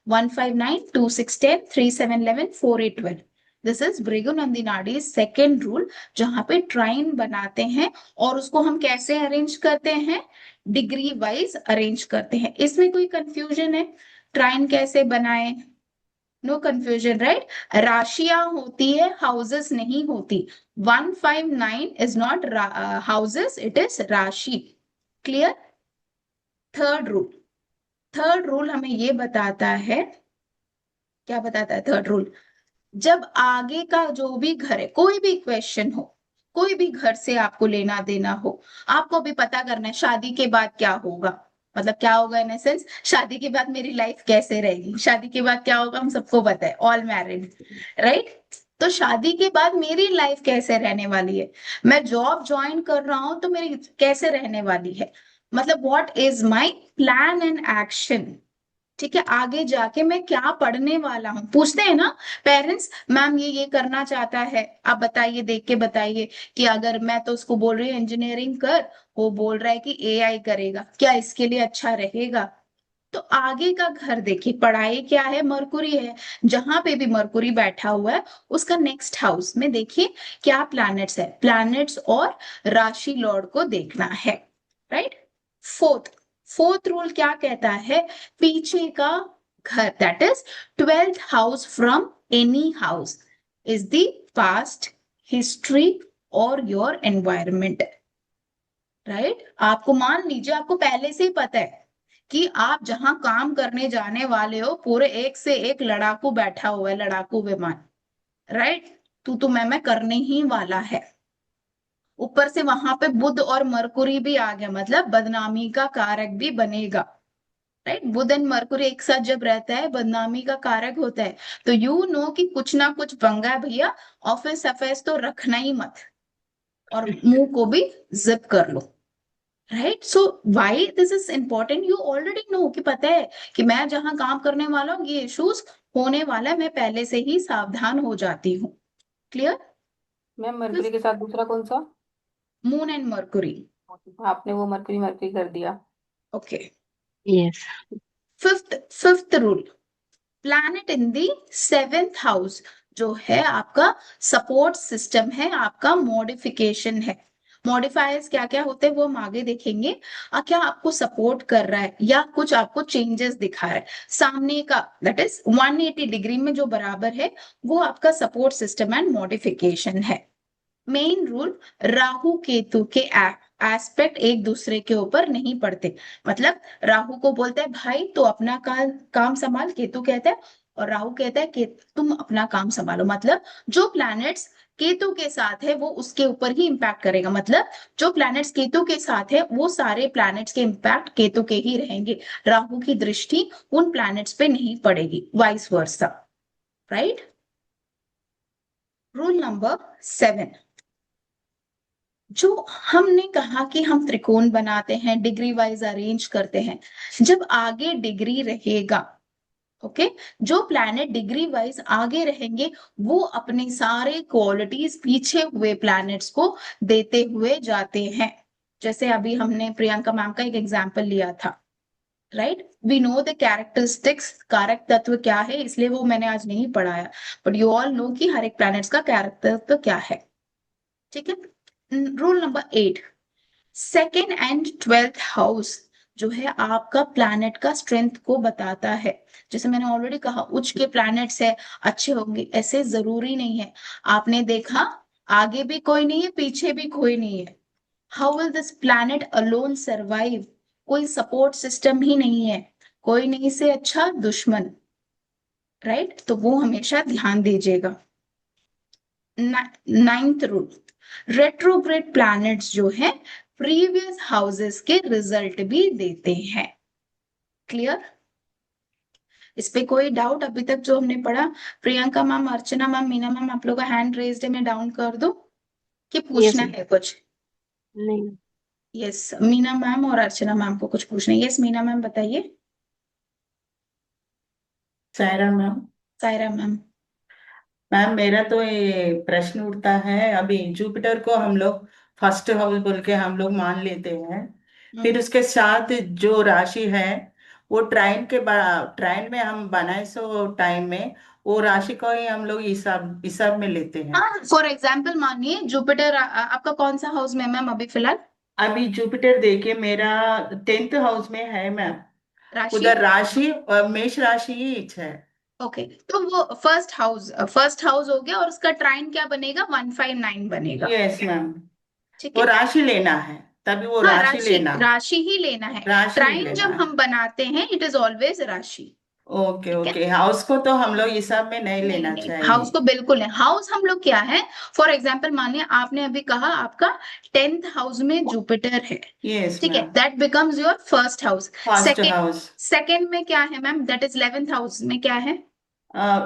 S1: 1 5 9 2 6 10 3 7 11 4 8 12। दिस इज भृगुनंदी नाड़ी सेकेंड रूल, जहां पे ट्राइन बनाते हैं और उसको हम कैसे अरेंज करते हैं? डिग्री वाइज अरेंज करते हैं। इसमें कोई कंफ्यूजन है? ट्राइन कैसे बनाए? No confusion, right? राशियां होती है, हाउसेस नहीं होती। 1 5 9 is not houses, it is राशि। Clear? Third rule, third rule हमें ये बताता है, क्या बताता है थर्ड रूल? जब आगे का जो भी घर है, कोई भी क्वेश्चन हो, कोई भी घर से आपको लेना देना हो, आपको भी पता करना है शादी के बाद क्या होगा। मतलब क्या होगा इन सेंस, शादी के बाद मेरी लाइफ कैसे रहेगी, शादी के बाद क्या होगा हम सबको पता है, ऑल मैरिड, राइट? तो शादी के बाद मेरी लाइफ कैसे रहने वाली है, मैं जॉब ज्वाइन कर रहा हूं तो मेरी कैसे रहने वाली है, मतलब what is my plan and action, ठीक है? आगे जाके मैं क्या पढ़ने वाला हूँ। पूछते हैं ना पेरेंट्स, मैम ये करना चाहता है, आप बताइए, देख के बताइए कि अगर मैं तो उसको बोल रही हूँ इंजीनियरिंग कर, वो बोल रहा है कि एआई करेगा, क्या इसके लिए अच्छा रहेगा? तो आगे का घर देखिए, पढ़ाई क्या है? मरकुरी है, जहां पे भी मरकुरी बैठा हुआ है उसका नेक्स्ट हाउस में देखिए क्या प्लैनेट्स है, प्लैनेट्स और राशि लॉर्ड को देखना है, राइट? फोर्थ, फोर्थ रूल क्या कहता है? पीछे का घर, that is 12th house from any house is the past, history और योर एनवायरमेंट, राइट? आपको मान लीजिए आपको पहले से ही पता है कि आप जहां काम करने जाने वाले हो पूरे एक से एक लड़ाकू बैठा हुआ है, लड़ाकू विमान, राइट? तू मैं करने ही वाला है। ऊपर से वहां पे बुध और मरकुरी भी आ गया, मतलब बदनामी का कारक भी बनेगा, राइट? बुध एंड मरकुरी एक साथ जब रहता है बदनामी का कारक होता है, तो यू नो कि कुछ ना कुछ पंगा है भैया, ऑफिस अफेयर्स तो रखना ही मत, और मुंह को भी जिप कर लो, right? So why this is important, you already know कि पता है कि मैं जहां काम करने वाला हूँ ये इश्यूज होने वाला है, मैं पहले से ही सावधान हो जाती हूँ। क्लियर?
S7: मैम मरकरी के साथ दूसरा कौन सा?
S1: मून एंड मरकुरी,
S7: आपने वो मरकरी मरकरी कर दिया।
S1: Okay.
S2: Yes.
S1: Fifth rule, planet in the 7th house जो है आपका सपोर्ट सिस्टम है, आपका मॉडिफिकेशन है। मॉडिफायर्स क्या क्या होते हैं वो हम आगे देखेंगे। क्या आपको सपोर्ट कर रहा है या कुछ आपको चेंजेस दिखा रहा है, सामने का दैट इज 180 डिग्री में जो बराबर है वो आपका सपोर्ट सिस्टम एंड मॉडिफिकेशन है। मेन रूल, राहु केतु के एस्पेक्ट एक दूसरे के ऊपर नहीं पड़ते। मतलब राहु को बोलता है भाई तो अपना काम संभाल, केतु कहता है, और राहु कहता है कि तुम अपना काम संभालो। मतलब जो प्लैनेट्स केतु के साथ है वो उसके ऊपर ही इंपैक्ट करेगा, मतलब जो प्लैनेट्स केतु के साथ है वो सारे प्लैनेट्स के इंपैक्ट केतु के ही रहेंगे, राहु की दृष्टि उन प्लैनेट्स पे नहीं पड़ेगी, vice versa, right? Rule number 7, जो हमने कहा कि हम त्रिकोण बनाते हैं, डिग्री वाइज अरेंज करते हैं, जब आगे डिग्री रहेगा, ओके, जो प्लैनेट डिग्री वाइज आगे रहेंगे वो अपने सारे क्वालिटीज पीछे हुए प्लैनेट्स को देते हुए जाते हैं। जैसे अभी हमने प्रियंका मैम का एक एग्जांपल लिया था, right. We know the characteristics, कारक तत्व क्या है, इसलिए वो मैंने आज नहीं पढ़ाया, बट यू ऑल नो कि हर एक प्लैनेट्स का कैरेक्टर तत्व क्या है, ठीक है। Rule number 8, second and 12th house जो है आपका प्लैनेट का स्ट्रेंथ को बताता है। जैसे मैंने ऑलरेडी कहा, उच्च के प्लैनेट्स है अच्छे होंगे, ऐसे जरूरी नहीं है। आपने देखा आगे भी कोई नहीं है, पीछे भी कोई नहीं है। How will this planet alone survive, कोई सपोर्ट सिस्टम ही नहीं है, कोई नहीं से अच्छा दुश्मन, राइट। तो वो हमेशा ध्यान दीजिएगा। 9th रूल, रेट्रोग्रेड प्लैनेट्स जो है प्रीवियस हाउसेस के रिजल्ट भी देते हैं। क्लियर? इस पे कोई डाउट अभी तक जो हमने पढ़ा? प्रियंका मैम, अर्चना मैम, मीना मैम, आप लोग का हैंड रेज्ड है, मैं डाउन कर दूं कि पूछना
S2: यस
S1: है कुछ?
S2: नहीं।
S1: यस, मीना मैम और अर्चना मैम को कुछ पूछना है। यस, मीना मैम बताइए।
S8: Saira ma'am.
S1: Saira ma'am.
S8: Ma'am मेरा तो ये प्रश्न उठता है, अभी जुपिटर को हम लोग फर्स्ट हाउस बोल के हम लोग मान लेते हैं, फिर उसके साथ जो राशि है वो ट्राइन में हम बनाए सो टाइम में वो राशि को ही हम लोग हिसाब हिसाब में लेते हैं।
S1: हाँ, फॉर एग्जाम्पल मानिए जुपिटर आपका कौन सा हाउस में मैम अभी फिलहाल?
S8: अभी जुपिटर देखिए मेरा 10th हाउस में है मैम,
S1: राशि?
S8: उधर राशि और मेष राशि ही है।
S1: ओके, तो वो फर्स्ट हाउस हो गया और उसका ट्राइन क्या बनेगा? 159 बनेगा।
S8: यस मैम,
S1: ठीक
S8: वो
S1: है।
S8: राशि लेना है, तभी वो
S1: हाँ,
S8: राशि
S1: राशि
S8: लेना,
S1: राशि ही लेना है।
S8: राशि ही
S1: ट्राइन
S8: लेना
S1: जब
S8: है।
S1: हम बनाते हैं इट इज ऑलवेज राशि।
S8: ओके
S1: ठीक है।
S8: ओके, हाउस को तो हम लोग हिसाब में नहीं
S1: नहीं
S8: लेना
S1: नहीं,
S8: चाहिए।
S1: हाउस को बिल्कुल नहीं। हाउस हम लोग क्या है, फॉर एग्जाम्पल मानिए आपने अभी कहा आपका 10th हाउस में जुपिटर है,
S8: यस
S1: ठीक है,
S8: ma'am.
S1: That becomes your first house.
S8: First
S1: second,
S8: house
S1: second में क्या है ma'am? That is 11th house में क्या है?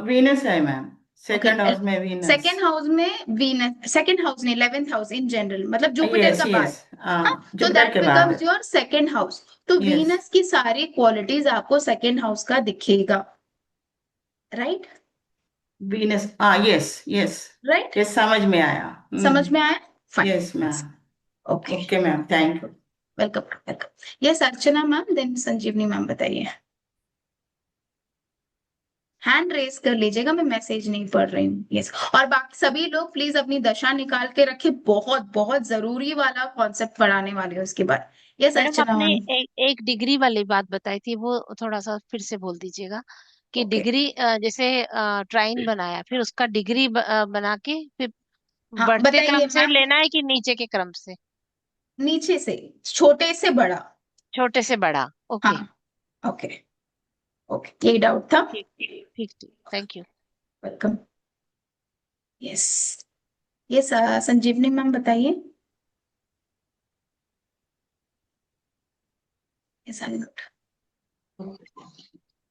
S8: वीनस है मैम,
S1: ओके,
S8: सेकंड हाउस में वीनस।
S1: सेकेंड हाउस में वीनस, सेकेंड हाउस नहीं, 11th हाउस इन जनरल, मतलब जुपिटर
S8: यस
S1: का बाद।
S8: यस,
S1: हाँ, तो
S8: जुपिटर
S1: दैट
S8: के बाद।
S1: Becomes your second house. तो
S8: यस
S1: वीनस की सारी क्वालिटीज आपको सेकेंड हाउस का दिखेगा, right?
S8: Venus, yes yes.
S1: Right,
S8: yes समझ में आया।
S1: समझ में आया? Fine.
S8: Yes ma'am.
S1: Okay,
S8: okay ma'am, thank you.
S1: Welcome welcome. Yes, Archana ma'am, then Sanjeevani ma'am बताइए। हैंड रेस कर लीजिएगा, मैं मैसेज नहीं पढ़ रही हूँ। यस, और बाकी सभी लोग प्लीज अपनी दशा निकाल के रखे, बहुत बहुत जरूरी वाला कॉन्सेप्ट पढ़ाने वाले हो उसके बाद। यस,
S4: मैडम
S1: अर्चना
S4: आपने
S1: मैम।
S4: एक डिग्री वाली बात बताई थी, वो थोड़ा सा फिर से बोल दीजिएगा कि
S1: ओके,
S4: डिग्री जैसे ट्राइन बनाया फिर उसका डिग्री बना के फिर
S1: हाँ
S4: बढ़ते
S1: बताइए
S4: क्रम से
S1: मैम।
S4: लेना है कि नीचे के क्रम से?
S1: नीचे से छोटे से बड़ा।
S4: छोटे से बड़ा। ओके।
S1: हाँ, ओके ओके, यही डाउट था।
S4: ठीक ठीक ठीक, thank you.
S1: Welcome. Yes, yes, Sanjivani ma'am बताइए। यस, आई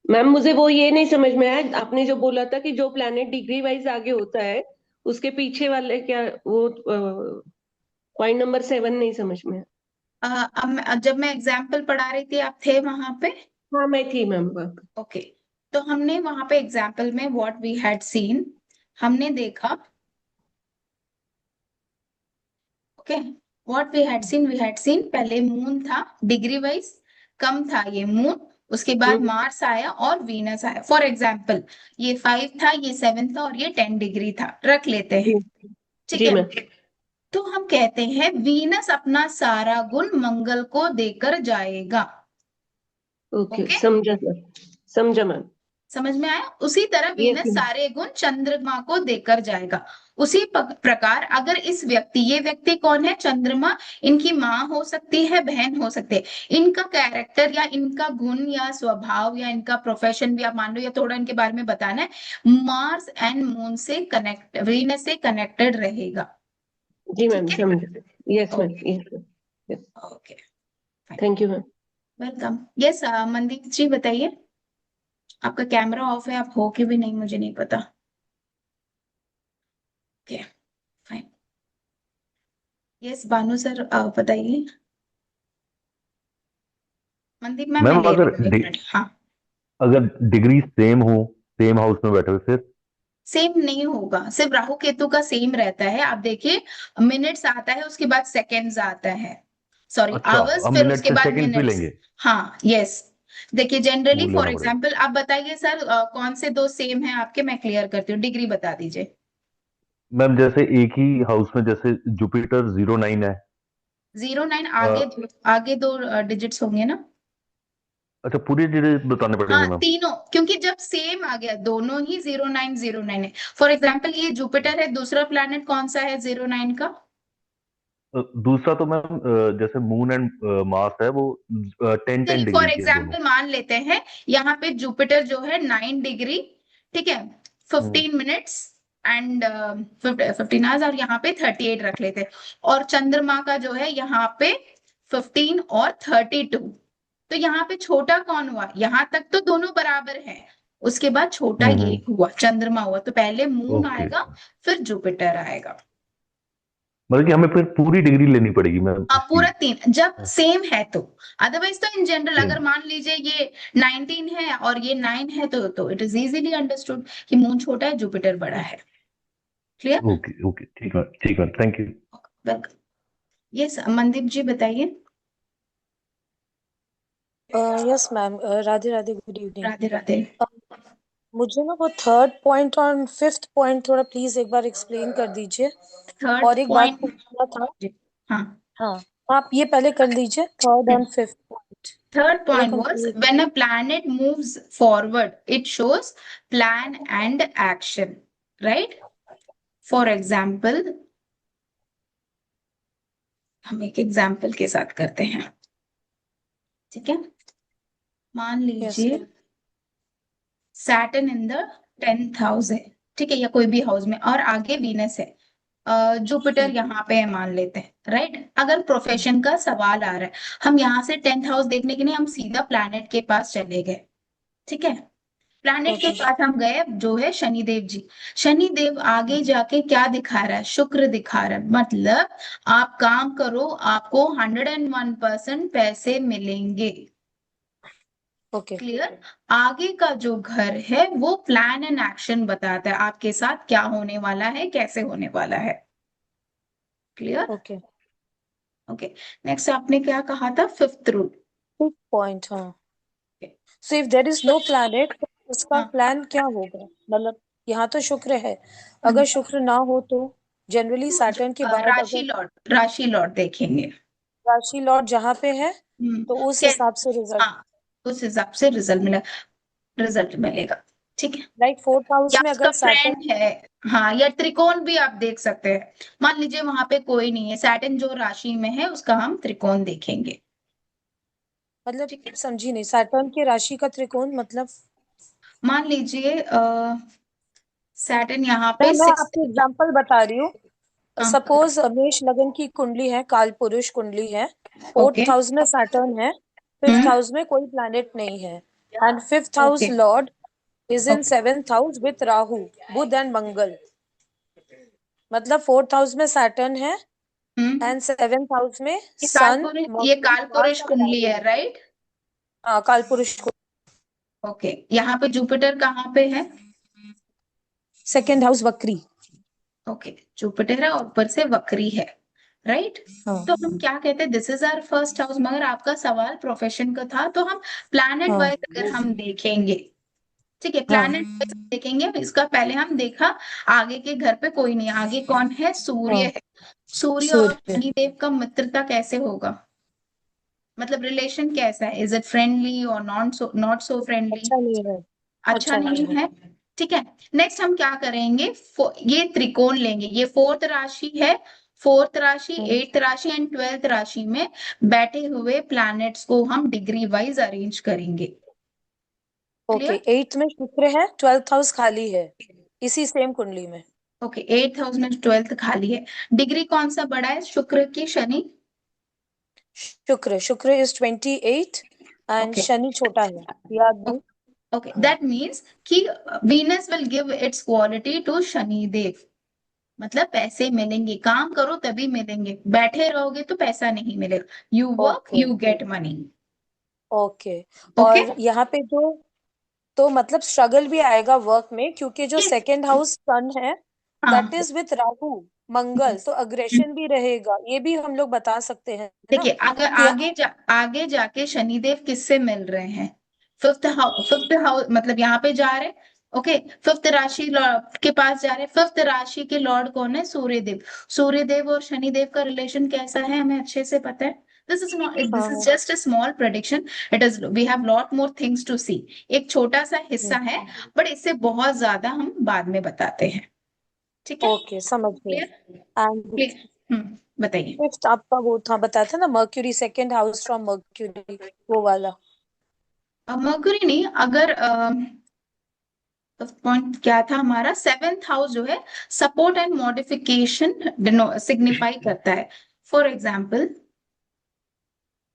S9: मैम मुझे वो ये नहीं समझ में आया, आपने जो बोला था कि जो प्लैनेट डिग्री वाइज आगे होता है उसके पीछे वाले क्या, वो पॉइंट नंबर 7 नहीं समझ में आया।
S1: जब मैं एग्जाम्पल पढ़ा रही थी आप थे वहां पे?
S9: हाँ मैं थी मैम वहाँ पे।
S1: ओके, तो हमने वहां पे एग्जाम्पल में व्हाट वी हैड सीन, हमने देखा, okay, what we had seen पहले मून था, डिग्री वाइज कम था ये मून, उसके बाद
S9: हम्म
S1: मार्स आया और वीनस आया। फॉर एग्जाम्पल ये 5 था, ये 7 था और ये 10 डिग्री था, रख लेते हैं,
S9: जी
S1: ठीक
S9: जी
S1: है।
S9: मैम।
S1: तो हम कहते हैं वीनस अपना सारा गुण मंगल को देकर जाएगा।
S9: ओके
S1: ओके,
S9: समझा सर, समझा मैम।
S1: समझ में आया? उसी तरह
S9: यस
S1: वीनस
S9: मैम।
S1: सारे गुण चंद्रमा को देकर जाएगा। उसी प्रकार अगर इस व्यक्ति, ये व्यक्ति कौन है? चंद्रमा, इनकी माँ हो सकती है, बहन हो सकती है, इनका कैरेक्टर या इनका गुण या स्वभाव या इनका प्रोफेशन भी आप मान लो, या थोड़ा इनके बारे में बताना है, मार्स एंड मून से कनेक्ट, वीनस से कनेक्टेड रहेगा।
S9: जी मैम
S1: ठीक है,
S9: समझा। Yes ma'am,
S1: okay
S9: yes ma'am.
S1: Okay,
S9: thank you ma'am.
S1: Welcome. Yes, Mandeep ji बताइए। आपका कैमरा ऑफ है, आप हो के भी नहीं, मुझे नहीं पता। Okay fine. Yes Bhanu sir बताइए। मनदीप मैम मैं
S6: मैम
S1: ले रही हूँ, एक मिनट। हाँ,
S6: अगर डिग्री सेम हो, सेम हाउस में बैठे हुए, फिर
S1: सेम नहीं होगा, सिर्फ राहु केतु का सेम रहता है। आप देखिए मिनट्स आता है, उसके बाद सेकेंड्स आता है, सॉरी
S6: अच्छा,
S1: आवर्स,
S6: हम
S1: फिर
S6: मिनट
S1: उसके
S6: से
S1: बाद
S6: सेकंड्स भी
S1: मिनट्स।
S6: लेंगे,
S1: हाँ यस। देखिए जनरली
S6: वो
S1: फॉर
S6: लेना पड़ेगा।
S1: एग्जांपल आप बताइए सर, कौन से दो सेम है आपके, मैं क्लियर करती हूँ, डिग्री बता दीजिए।
S6: मैम जैसे एक ही हाउस में, जैसे जुपिटर 09 है।
S1: 09
S6: अ,
S1: आगे दो डिजिट्स होंगे ना।
S6: अच्छा, पूरी डिटेल्स बताने पड़ेंगे
S1: हाँ
S6: मैम।
S1: तीनों, क्योंकि जब सेम आ गया दोनों ही 0909 है। फॉर एग्जाम्पल ये जुपिटर है, दूसरा प्लैनेट कौन सा है 09 का?
S6: दूसरा तो मैम जैसे मून एंड मार्स है, वो 10-10
S1: चलिए फॉर
S6: डिग्री के हैं दोनों।
S1: एग्जाम्पल मान लेते हैं यहाँ पे जुपिटर जो है 9 डिग्री, ठीक है,
S6: हम्म
S1: 15 मिनट्स एंड 15 आवर्स, और यहाँ पे 38 रख लेते हैं। और चंद्रमा का जो है यहाँ पे 15 और 32। तो यहाँ पे छोटा कौन हुआ? यहाँ तक तो दोनों बराबर हैं, उसके बाद छोटा ये
S6: हम्म।
S1: हुआ, चंद्रमा हुआ, तो पहले मून
S6: ओके,
S1: आएगा फिर जुपिटर आएगा।
S6: मतलब कि हमें फिर पूरी डिग्री लेनी पड़ेगी मैम इसकी।
S1: पूरा 3 जब सेम है तो। अदरवाइज तो इन जनरल
S6: सेम।
S1: अगर मान लीजिए ये 19 है और ये 9 है तो इट इज इजीली अंडरस्टूड कि मून छोटा है जुपिटर बड़ा है। क्लियर?
S6: ओके ओके, ठीक है, thank you.
S1: Welcome. Yes Mandeep ji बताइए।
S10: Yes ma'am, Radhe Radhe, good evening.
S1: Radhe Radhe.
S10: मुझे ना वो थर्ड पॉइंट और फिफ्थ पॉइंट थोड़ा प्लीज एक बार एक्सप्लेन कर दीजिए।
S1: थर्ड
S10: और एक बात
S1: पॉइंट।
S10: पूछना था।
S1: हाँ,
S10: हाँ, आप ये पहले कर लीजिए, third and fifth point
S1: third
S10: थोड़ा
S1: point was
S10: confuse.
S1: when a planet moves forward, it shows plan and action, right? For example, हम एक एग्जाम्पल के साथ करते हैं, ठीक है। मान
S10: यस
S1: लीजिए Saturn in the 10th house है, ठीक है, या कोई भी हाउस में, और आगे वीनस है, जुपिटर यहाँ पे है मान लेते हैं, राइट। अगर प्रोफेशन का सवाल आ रहा है, हम यहाँ से 10th हाउस देखने के लिए हम सीधा प्लैनेट के पास चले गए, ठीक है। प्लैनेट के पास हम गए, जो है शनिदेव जी। शनिदेव आगे जाके क्या दिखा रहा है? शुक्र दिखा रहा है, मतलब आप काम करो, आपको 101% पैसे मिलेंगे।
S10: Okay
S1: clear? आगे का जो घर है वो प्लान एंड एक्शन बताता है, आपके साथ क्या होने वाला है, कैसे होने वाला है। क्लियर?
S10: ओके।
S1: ओके, नेक्स्ट आपने क्या कहा था? Fifth rule.
S10: फिफ्थ पॉइंट, हाँ। So if there is no planet तो उसका
S1: हाँ।
S10: प्लान क्या होगा? मतलब यहाँ तो शुक्र है, अगर शुक्र ना हो तो जनरली सैटर्न के बाद
S1: राशि लॉर्ड देखेंगे।
S10: राशि लॉर्ड जहाँ पे है तो उस हिसाब से रिजल्ट।
S1: हाँ, उस हिसाब से रिजल्ट मिलेगा, ठीक है।
S10: लाइक फोर्थ हाउस
S1: या
S10: में
S1: उसका
S10: अगर सैटर्न,
S1: फ्रेंड है, हाँ, या त्रिकोण भी आप देख सकते हैं। मान लीजिए वहां पे कोई नहीं है, सैटर्न जो राशि में है उसका हम त्रिकोण देखेंगे।
S10: मतलब समझी नहीं, सैटर्न की राशि का त्रिकोण मतलब?
S1: मान लीजिए सैटर्न यहाँ पे
S10: मैं आपको एग्जांपल बता रही हूँ।
S1: हाँ।
S10: सपोज मेष लगन की कुंडली है, काल पुरुष कुंडली है, फोर्थ हाउस में सैटर्न है, फिफ्थ हाउस में कोई प्लैनेट नहीं है, and fifth house lord is in seventh house with Rahu, Budh and Mangal. मतलब फोर्थ हाउस में सैटर्न है एंड सेवेंथ हाउस में सन।
S1: ये कालपुरुष कुंडली है, राइट?
S10: हाँ, काल पुरुष।
S1: ओके, यहाँ पे जुपिटर कहाँ पे है?
S10: सेकेंड हाउस वक्री।
S1: ओके, जुपिटर है और ऊपर से वक्री है, राइट। तो हम क्या कहते हैं, this is our first house. मगर आपका सवाल प्रोफेशन का था, तो हम प्लैनेट वाइज अगर हम देखेंगे, ठीक है, प्लैनेट वाइज देखेंगे। इसका पहले हम देखा आगे के घर पे कोई नहीं, आगे कौन है? सूर्य है। सूर्य और शनिदेव का मित्रता कैसे होगा? मतलब रिलेशन कैसा है? इज इट फ्रेंडली और नॉट सो फ्रेंडली? अच्छा नहीं है, ठीक है। नेक्स्ट हम क्या करेंगे, ये त्रिकोण लेंगे, ये फोर्थ राशि है, फोर्थ राशि, एट्थ राशि एंड 12th राशि में बैठे हुए प्लैनेट्स को हम डिग्री वाइज अरेंज करेंगे।
S10: ओके, एट्थ में शुक्र है, 12th हाउस खाली है इसी सेम कुंडली में।
S1: ओके, 8th हाउस में 12th खाली है। डिग्री कौन सा बड़ा है, शुक्र की शनि?
S10: शुक्र इज 28 एंड शनि छोटा है, याद नहीं।
S1: Okay, that means कि Venus will give its quality to Shani Dev. मतलब पैसे मिलेंगे, काम करो तभी मिलेंगे, बैठे रहोगे तो पैसा नहीं मिलेगा। You work
S10: okay
S1: you get money.
S10: Okay.
S1: Okay.
S10: और यहाँ पे जो तो मतलब स्ट्रगल भी आएगा वर्क में, क्योंकि जो
S1: यस।
S10: सेकंड हाउस सन है दैट
S1: हाँ।
S10: इज विथ राहु मंगल, तो अग्रेशन भी रहेगा, ये भी हम लोग बता सकते हैं ना
S1: देखिए, अगर
S10: कि
S1: आगे जाके शनिदेव किससे मिल रहे हैं? फिफ्थ हाउस मतलब यहाँ पे जा रहे। ओके। फिफ्थ राशि के पास जा रहे। फिफ्थ राशि के लॉर्ड कौन है? सूर्यदेव। सूर्यदेव और शनिदेव का रिलेशन कैसा है हमें अच्छे से पता है। This is not, this is
S10: हाँ
S1: just a small prediction. It is, we have lot more things to see. एक छोटा सा हिस्सा है, बट इससे बहुत ज्यादा हम बाद में बताते हैं। ठीक है।
S10: ओके समझ गए।
S1: क्लियर?
S10: And
S1: please. बताइए।
S10: फिफ्थ आपका वो था, बताया था ना, mercury, second house from mercury, वो वाला।
S1: मरकरी नहीं, अगर पॉइंट क्या था हमारा? सेवेंथ हाउस जो है सपोर्ट एंड मॉडिफिकेशन सिग्निफाई करता है। फॉर एग्जाम्पल,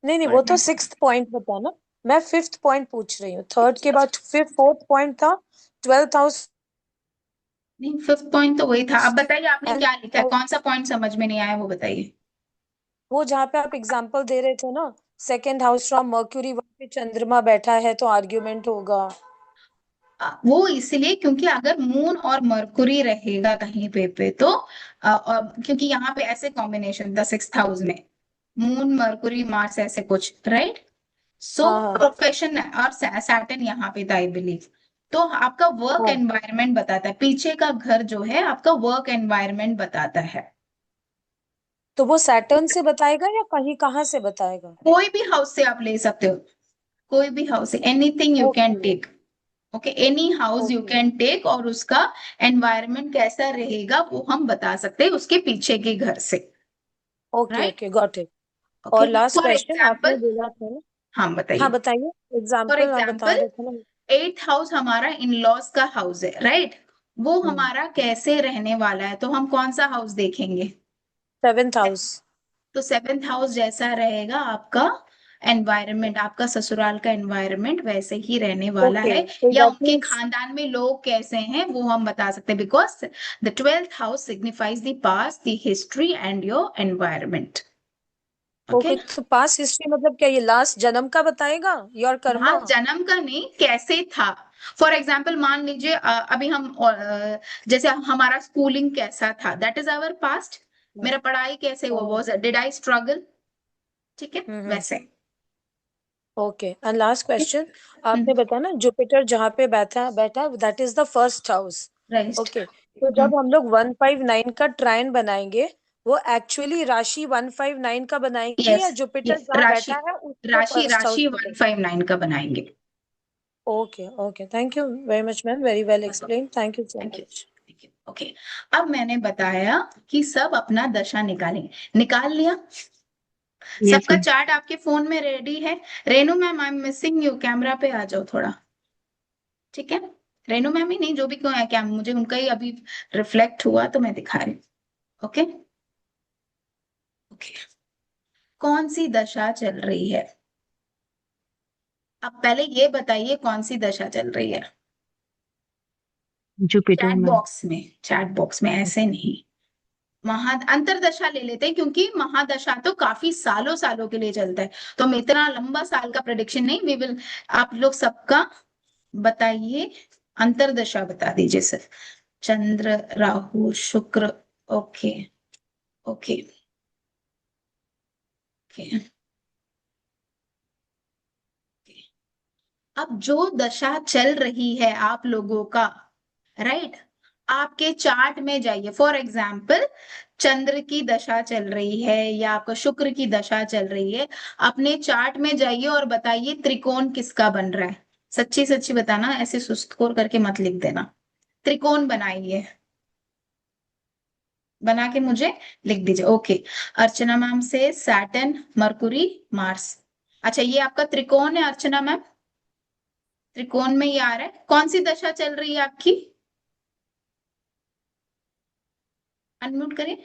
S10: नहीं नहीं, वो तो सिक्स्थ पॉइंट बता ना, मैं फिफ्थ पॉइंट पूछ रही हूँ। थर्ड के बाद फिफ्थ फोर्थ पॉइंट था ट्वेल्थ हाउस।
S1: नहीं, फिफ्थ पॉइंट तो वही था। अब बताइए आपने
S10: एंड
S1: क्या लिखा है, कौन सा पॉइंट समझ में नहीं आया वो बताइए।
S10: वो जहाँ पे आप एग्जांपल दे रहे थे ना, सेकंड हाउस फ्रॉम मर्क्यूरी, वहां पे चंद्रमा बैठा है तो आर्ग्यूमेंट होगा।
S1: वो इसलिए क्योंकि अगर मून और मरकुरी रहेगा कहीं पे तो क्योंकि यहाँ पे ऐसे कॉम्बिनेशन था सिक्स हाउस में, मून मरकुरी मार्स ऐसे कुछ, राइट? सो
S10: हाँ हाँ
S1: प्रोफेशन और सैटर्न यहाँ पे था आई बिलीव। तो आपका वर्क
S10: हाँ।
S1: एनवायरनमेंट बताता है, पीछे का घर जो है आपका वर्क एनवायरनमेंट बताता है।
S10: तो वो सैटर्न से बताएगा या कहीं कहाँ से बताएगा?
S1: कोई भी हाउस से आप ले सकते हो, कोई भी हाउस से, anything you can
S10: okay
S1: take. Okay, any house you
S10: okay
S1: can take, और उसका एनवायरनमेंट कैसा रहेगा वो हम बता सकते हैं उसके पीछे के घर से।
S10: Okay
S1: right.
S10: Okay got it.
S1: Okay.
S10: और लास्ट
S1: फॉर
S10: क्वेश्चन आपने
S1: एग्जाम्पल,
S10: बोला था ना।
S1: हाँ
S10: हाँ
S1: बताइए।
S10: बताइए,
S1: फॉर
S10: एग्जाम्पल आप बता
S1: एग्जाम्पल,
S10: रहे थे ना।
S1: एट्थ हाउस हमारा इन लॉज का हाउस है, राइट? वो हमारा कैसे रहने वाला है, तो हम कौन सा हाउस देखेंगे?
S10: Seventh house.
S1: तो सेवेंथ हाउस जैसा रहेगा आपका एनवायरनमेंट, आपका ससुराल का एनवायरनमेंट वैसे ही रहने वाला
S10: ओके
S1: है,
S10: तो
S1: या
S10: दैट
S1: उनके
S10: मीन्स,
S1: खानदान में लोग कैसे हैं वो हम बता सकते हैं, because the twelfth house signifies the past, the history and your environment. Okay.
S10: Okay तो पास्ट हिस्ट्री मतलब क्या, ये लास्ट जन्म का बताएगा, योर कर्मा?
S1: हाँ, जन्म का नहीं, कैसे था। फॉर एग्जाम्पल मान लीजिए अभी हम जैसे हमारा स्कूलिंग कैसा था, दैट इज आवर पास्ट। मेरा पढ़ाई कैसे हुआ, वाज डिड आई स्ट्रगल? ठीक है, वैसे।
S10: ओके एंड लास्ट क्वेश्चन, आपने
S1: हम्म।
S10: बताया ना जुपिटर जहाँ पे बैठा बैठा that is the first house.
S1: Right.
S10: Okay तो जब हम लोग 159 का ट्रायन बनाएंगे, वो एक्चुअली राशि 159 का बनाएंगे
S1: यस।
S10: या जुपिटर जहाँ
S1: राशि,
S10: बैठा है उसको
S1: राशि
S10: फर्स्ट हाउस
S1: राशि
S10: बताएंगे?
S1: 159 का बनाएंगे।
S10: Okay okay, thank you very much ma'am, very well explain, thank you so
S1: thank you.
S10: Much.
S1: Okay. अब मैंने बताया कि सब अपना दशा निकालें, निकाल लिया?
S2: यस
S1: सबका
S2: मैम।
S1: चार्ट आपके फोन में रेडी है? Renu ma'am, I am missing you, camera पे आ जाओ थोड़ा। ठीक है। रेनू मैम ही नहीं, जो भी क्यों है, क्या मुझे उनका ही अभी रिफ्लेक्ट हुआ तो मैं दिखा रही हूँ। ओके। ओके। कौन सी दशा चल रही है? अब पहले ये बताइए कौन सी दशा चल रही है।
S2: Jupiter
S1: chat
S2: ma'am.
S1: बॉक्स में, चैट बॉक्स में, ऐसे नहीं। अंतरदशा ले लेते हैं, क्योंकि महादशा तो काफी सालों सालों के लिए चलता है, तो हम इतना लंबा साल का प्रेडिक्शन नहीं, वी विल। आप लोग सबका बताइए, अंतरदशा बता दीजिए सर। चंद्र, राहु, शुक्र। ओके। ओके। ओके। अब जो दशा चल रही है आप लोगों का, राइट, आपके चार्ट में जाइए। फॉर एग्जाम्पल, चंद्र की दशा चल रही है या आपका शुक्र की दशा चल रही है, अपने चार्ट में जाइए और बताइए त्रिकोण किसका बन रहा है। सच्ची सच्ची बताना, ऐसे सुस्तखोर करके मत लिख देना। त्रिकोण बनाइए, बना के मुझे लिख दीजिए। ओके। अर्चना मैम से सैटर्न, मरकुरी, मार्स। अच्छा, ये आपका त्रिकोण है अर्चना मैम, त्रिकोण में ये आ रहा है। कौन सी दशा चल रही है आपकी? अनम्यूट करें।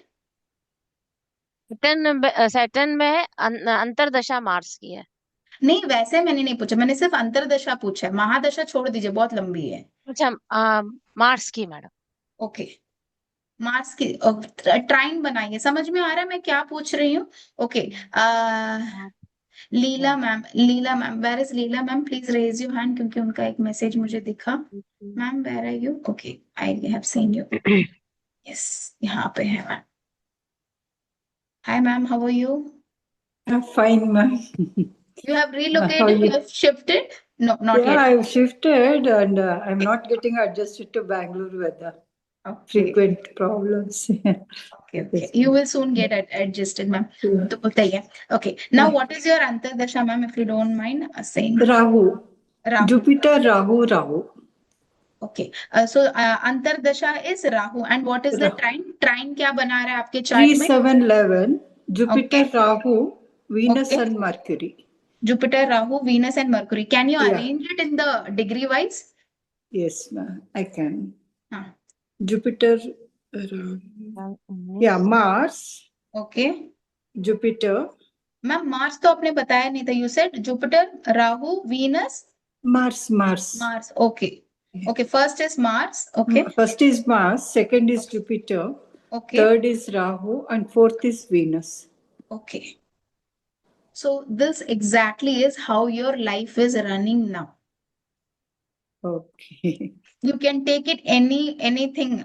S4: सैटर्न में अंतरदशा मार्स की है।
S1: नहीं, वैसे मैंने नहीं पूछा, मैंने सिर्फ अंतरदशा पूछा है, महादशा छोड़ दीजिए, बहुत लंबी है।
S4: अच्छा, मार्स की मैडम।
S1: ओके। मार्स की ट्राइन बनाइए, समझ में आ रहा है मैं क्या पूछ रही हूँ? Okay, Leela ma'am, where is Leela ma'am, please raise your hand, क्योंकि उनका एक मैसेज मुझे दिखा। Ma'am where are you? Okay, I have seen you. Yes, यहाँ पे है ma'am. Hi ma'am, how are you?
S11: Fine, ma'am.
S1: You have
S11: How are
S1: relocated, you
S11: you?
S1: have shifted? No, not
S11: Yeah,
S1: yet.
S11: I've shifted and I'm not getting adjusted to Bangalore weather.
S1: Okay,
S11: Frequent problems.
S1: okay.
S11: Yes,
S1: You
S11: ma'am.
S1: will soon get adjusted, ma'am.
S11: Yeah.
S1: तो बताइए. Okay, now what is your antardasha, ma'am, if you don't mind saying?
S11: Rahu.
S1: Rahu.
S11: Jupiter, Rahu.
S1: Okay, so antardasha is Rahu, and what is the
S11: Rahu.
S1: trine? Trine क्या बना रहा है आपके
S11: 3,
S1: chart में?
S11: 7, 11. Jupiter,
S1: Okay,
S11: Rahu, Venus
S1: okay.
S11: and Mercury.
S1: Jupiter, Rahu, Venus, and Mercury. Can you
S11: Yeah.
S1: arrange it in the degree wise?
S11: Yes, ma'am. I can.
S1: हाँ.
S11: Jupiter, yeah, Mars,
S1: Okay.
S11: Jupiter,
S1: ma'am Mars तो आपने बताया नहीं था, you said Jupiter, Rahu, Venus,
S11: Mars.
S1: Mars. Okay, okay, first is Mars. Okay,
S11: First is Mars, second is Jupiter,
S1: okay,
S11: third is Rahu, and fourth is Venus.
S1: Okay. So this exactly is how your life is running now.
S11: Okay.
S1: You can take it anything,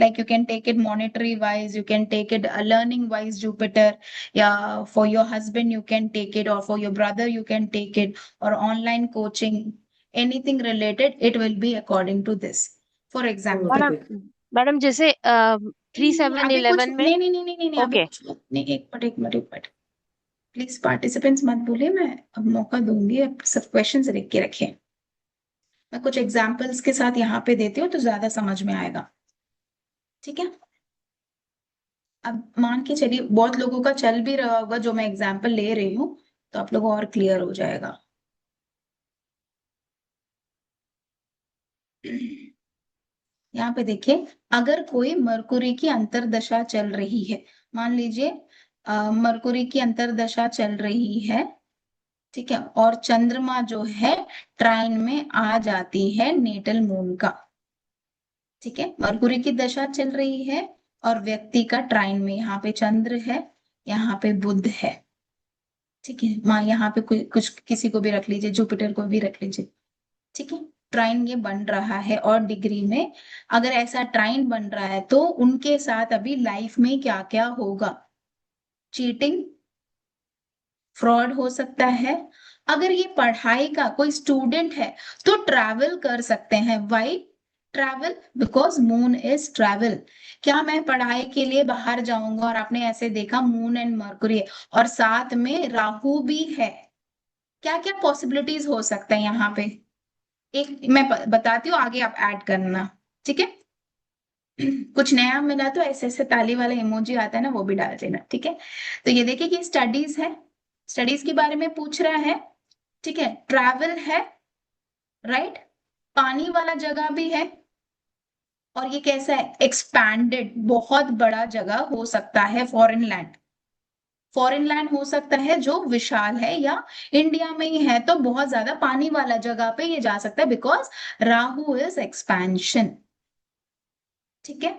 S1: like you can take it monetary wise, you can take it learning wise, Jupiter. Yeah, for your husband you can take it, or for your brother you can take it, or online coaching, anything related, it will be according to this. For example,
S11: Okay.
S4: Madam जैसे 3, 7,
S1: अभी कुछ
S4: 11 में
S1: नहीं, अभी
S4: okay
S1: कुछ नहीं, एक minute please participants मत बोलिए, मैं अब मौका दूंगी, अब सब क्वेश्चंस लिख के रखिए, मैं कुछ एग्जाम्पल्स के साथ यहाँ पे देती हूँ तो ज्यादा समझ में आएगा, ठीक है? अब मान के चलिए बहुत लोगों का चल भी रहा होगा जो मैं एग्जाम्पल ले रही हूँ, तो आप लोगों और क्लियर हो जाएगा। यहाँ पे देखिए, अगर कोई मरकुरी की अंतर्दशा चल रही है, मान लीजिए मरकुरी की अंतर्दशा चल रही है, ठीक है, और चंद्रमा जो है ट्राइन में आ जाती है नेटल मून का, ठीक है, मरकुरी की दशा चल रही है और व्यक्ति का ट्राइन में, यहाँ पे चंद्र है, यहाँ पे बुध है, ठीक है, माँ यहाँ पे कुछ किसी को भी रख लीजिए, जुपिटर को भी रख लीजिए, ठीक है, ट्राइन ये बन रहा है, और डिग्री में अगर ऐसा ट्राइन बन रहा है तो उनके साथ अभी लाइफ में क्या क्या होगा? चीटिंग, फ्रॉड हो सकता है। अगर ये पढ़ाई का कोई स्टूडेंट है तो ट्रैवल कर सकते हैं। Why travel? Because moon is travel. क्या मैं पढ़ाई के लिए बाहर जाऊंगा और आपने ऐसे देखा मून एंड मरकुरी है और साथ में राहु भी है, क्या क्या पॉसिबिलिटीज हो सकता है यहाँ पे? एक मैं बताती हूँ, आगे आप ऐड करना, ठीक है? कुछ नया मिला तो ऐसे ऐसे ताली वाला इमोजी आता है ना, वो भी डाल देना, ठीक है? तो ये देखिए कि स्टडीज है, स्टडीज के बारे में पूछ रहा है, ठीक है, ट्रैवल है, राइट, पानी वाला जगह भी है, और ये कैसा है? एक्सपैंडेड, बहुत बड़ा जगह हो सकता है, फॉरेन लैंड, फॉरेन लैंड हो सकता है जो विशाल है, या इंडिया में ही है तो बहुत ज्यादा पानी वाला जगह पे ये जा सकता है, बिकॉज राहु इज एक्सपेंशन, ठीक है?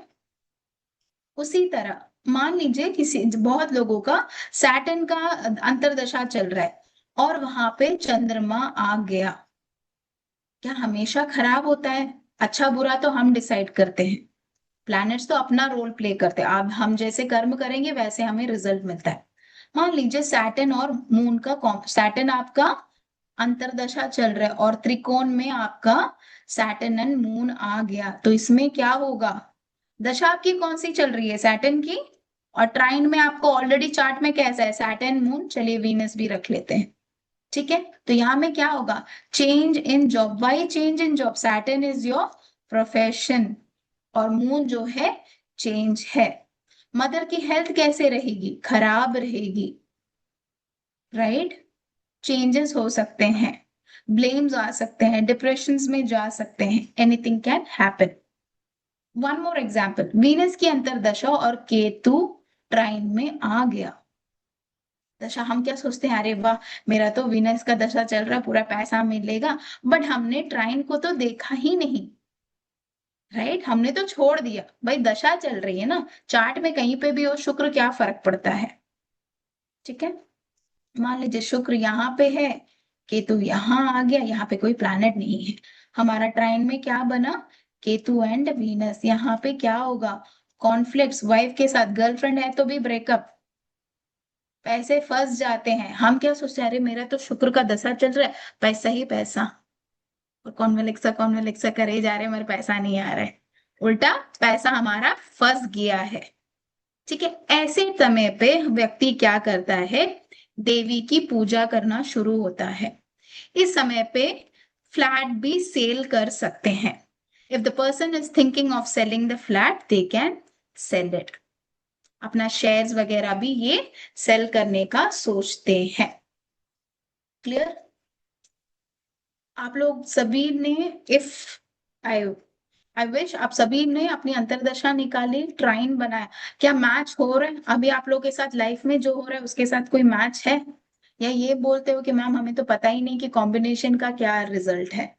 S1: उसी तरह मान लीजिए किसी बहुत लोगों का सैटर्न का अंतर्दशा चल रहा है और वहां पे चंद्रमा आ गया, क्या हमेशा खराब होता है? अच्छा बुरा तो हम डिसाइड करते हैं, प्लैनेट्स तो अपना रोल प्ले करते हैं, अब हम जैसे कर्म करेंगे वैसे हमें रिजल्ट मिलता है। मान लीजिए सैटर्न और मून का सैटर्न आपका अंतर्दशा चल रहा है और त्रिकोण में आपका सैटर्न एंड मून आ गया, तो इसमें क्या होगा? दशा आपकी कौन सी चल रही है? सैटर्न की, और ट्राइन में आपको ऑलरेडी चार्ट में कैसा है? सैटर्न मून, चलिए वीनस भी रख लेते हैं, ठीक है? तो यहाँ में क्या होगा? Change in job. Why change in job? Saturn is your profession और मून जो है चेंज है। मदर की हेल्थ कैसे रहेगी? खराब रहेगी, राइट? चेंजेस हो सकते हैं, ब्लेम्स आ सकते हैं, डिप्रेशन में जा सकते हैं, anything can happen. One more example, Venus की अंतर्दशा और केतु ट्राइन में आ गया, दशा हम क्या सोचते हैं, अरे वाह मेरा तो वीनस का दशा चल रहा है, पूरा पैसा मिलेगा, बट हमने ट्राइन को तो देखा ही नहीं, राइट, हमने तो छोड़ दिया भाई, दशा चल रही है ना, चार्ट में कहीं पे भी हो शुक्र, क्या फर्क पड़ता है। ठीक है, मान लीजिए शुक्र यहाँ पे है, केतु यहाँ आ गया, यहाँ पे कोई प्लैनेट नहीं है, हमारा ट्राइन में क्या बना, केतु एंड वीनस, यहाँ पे क्या होगा, कॉन्फ्लिक्ट्स, वाइफ के साथ, गर्लफ्रेंड है तो भी ब्रेकअप, पैसे फंस जाते हैं, हम क्या सोचते हैं, अरे मेरा तो शुक्र का दशा चल रहा है, पैसा ही पैसा, और कॉन्वेलेक्सा करे जा रहे हैं, मेरा पैसा नहीं आ रहा है, उल्टा पैसा हमारा फंस गया है। ठीक है, ऐसे समय पे व्यक्ति क्या करता है, देवी की पूजा करना शुरू होता है। इस समय पे फ्लैट भी सेल कर सकते हैं। If the person is thinking of selling the flat, they can sell it, अपना शेयर्स वगैरह भी ये सेल करने का सोचते हैं। क्लियर, आप लोग सभी ने, इफ आई आई विश आप सभी ने अपनी अंतर्दशा निकाली, ट्राइन बनाया, क्या मैच हो रहा है अभी आप लोग के साथ, लाइफ में जो हो रहा है उसके साथ कोई मैच है, या ये बोलते हो कि मैम हमें तो पता ही नहीं कि कॉम्बिनेशन का क्या रिजल्ट है।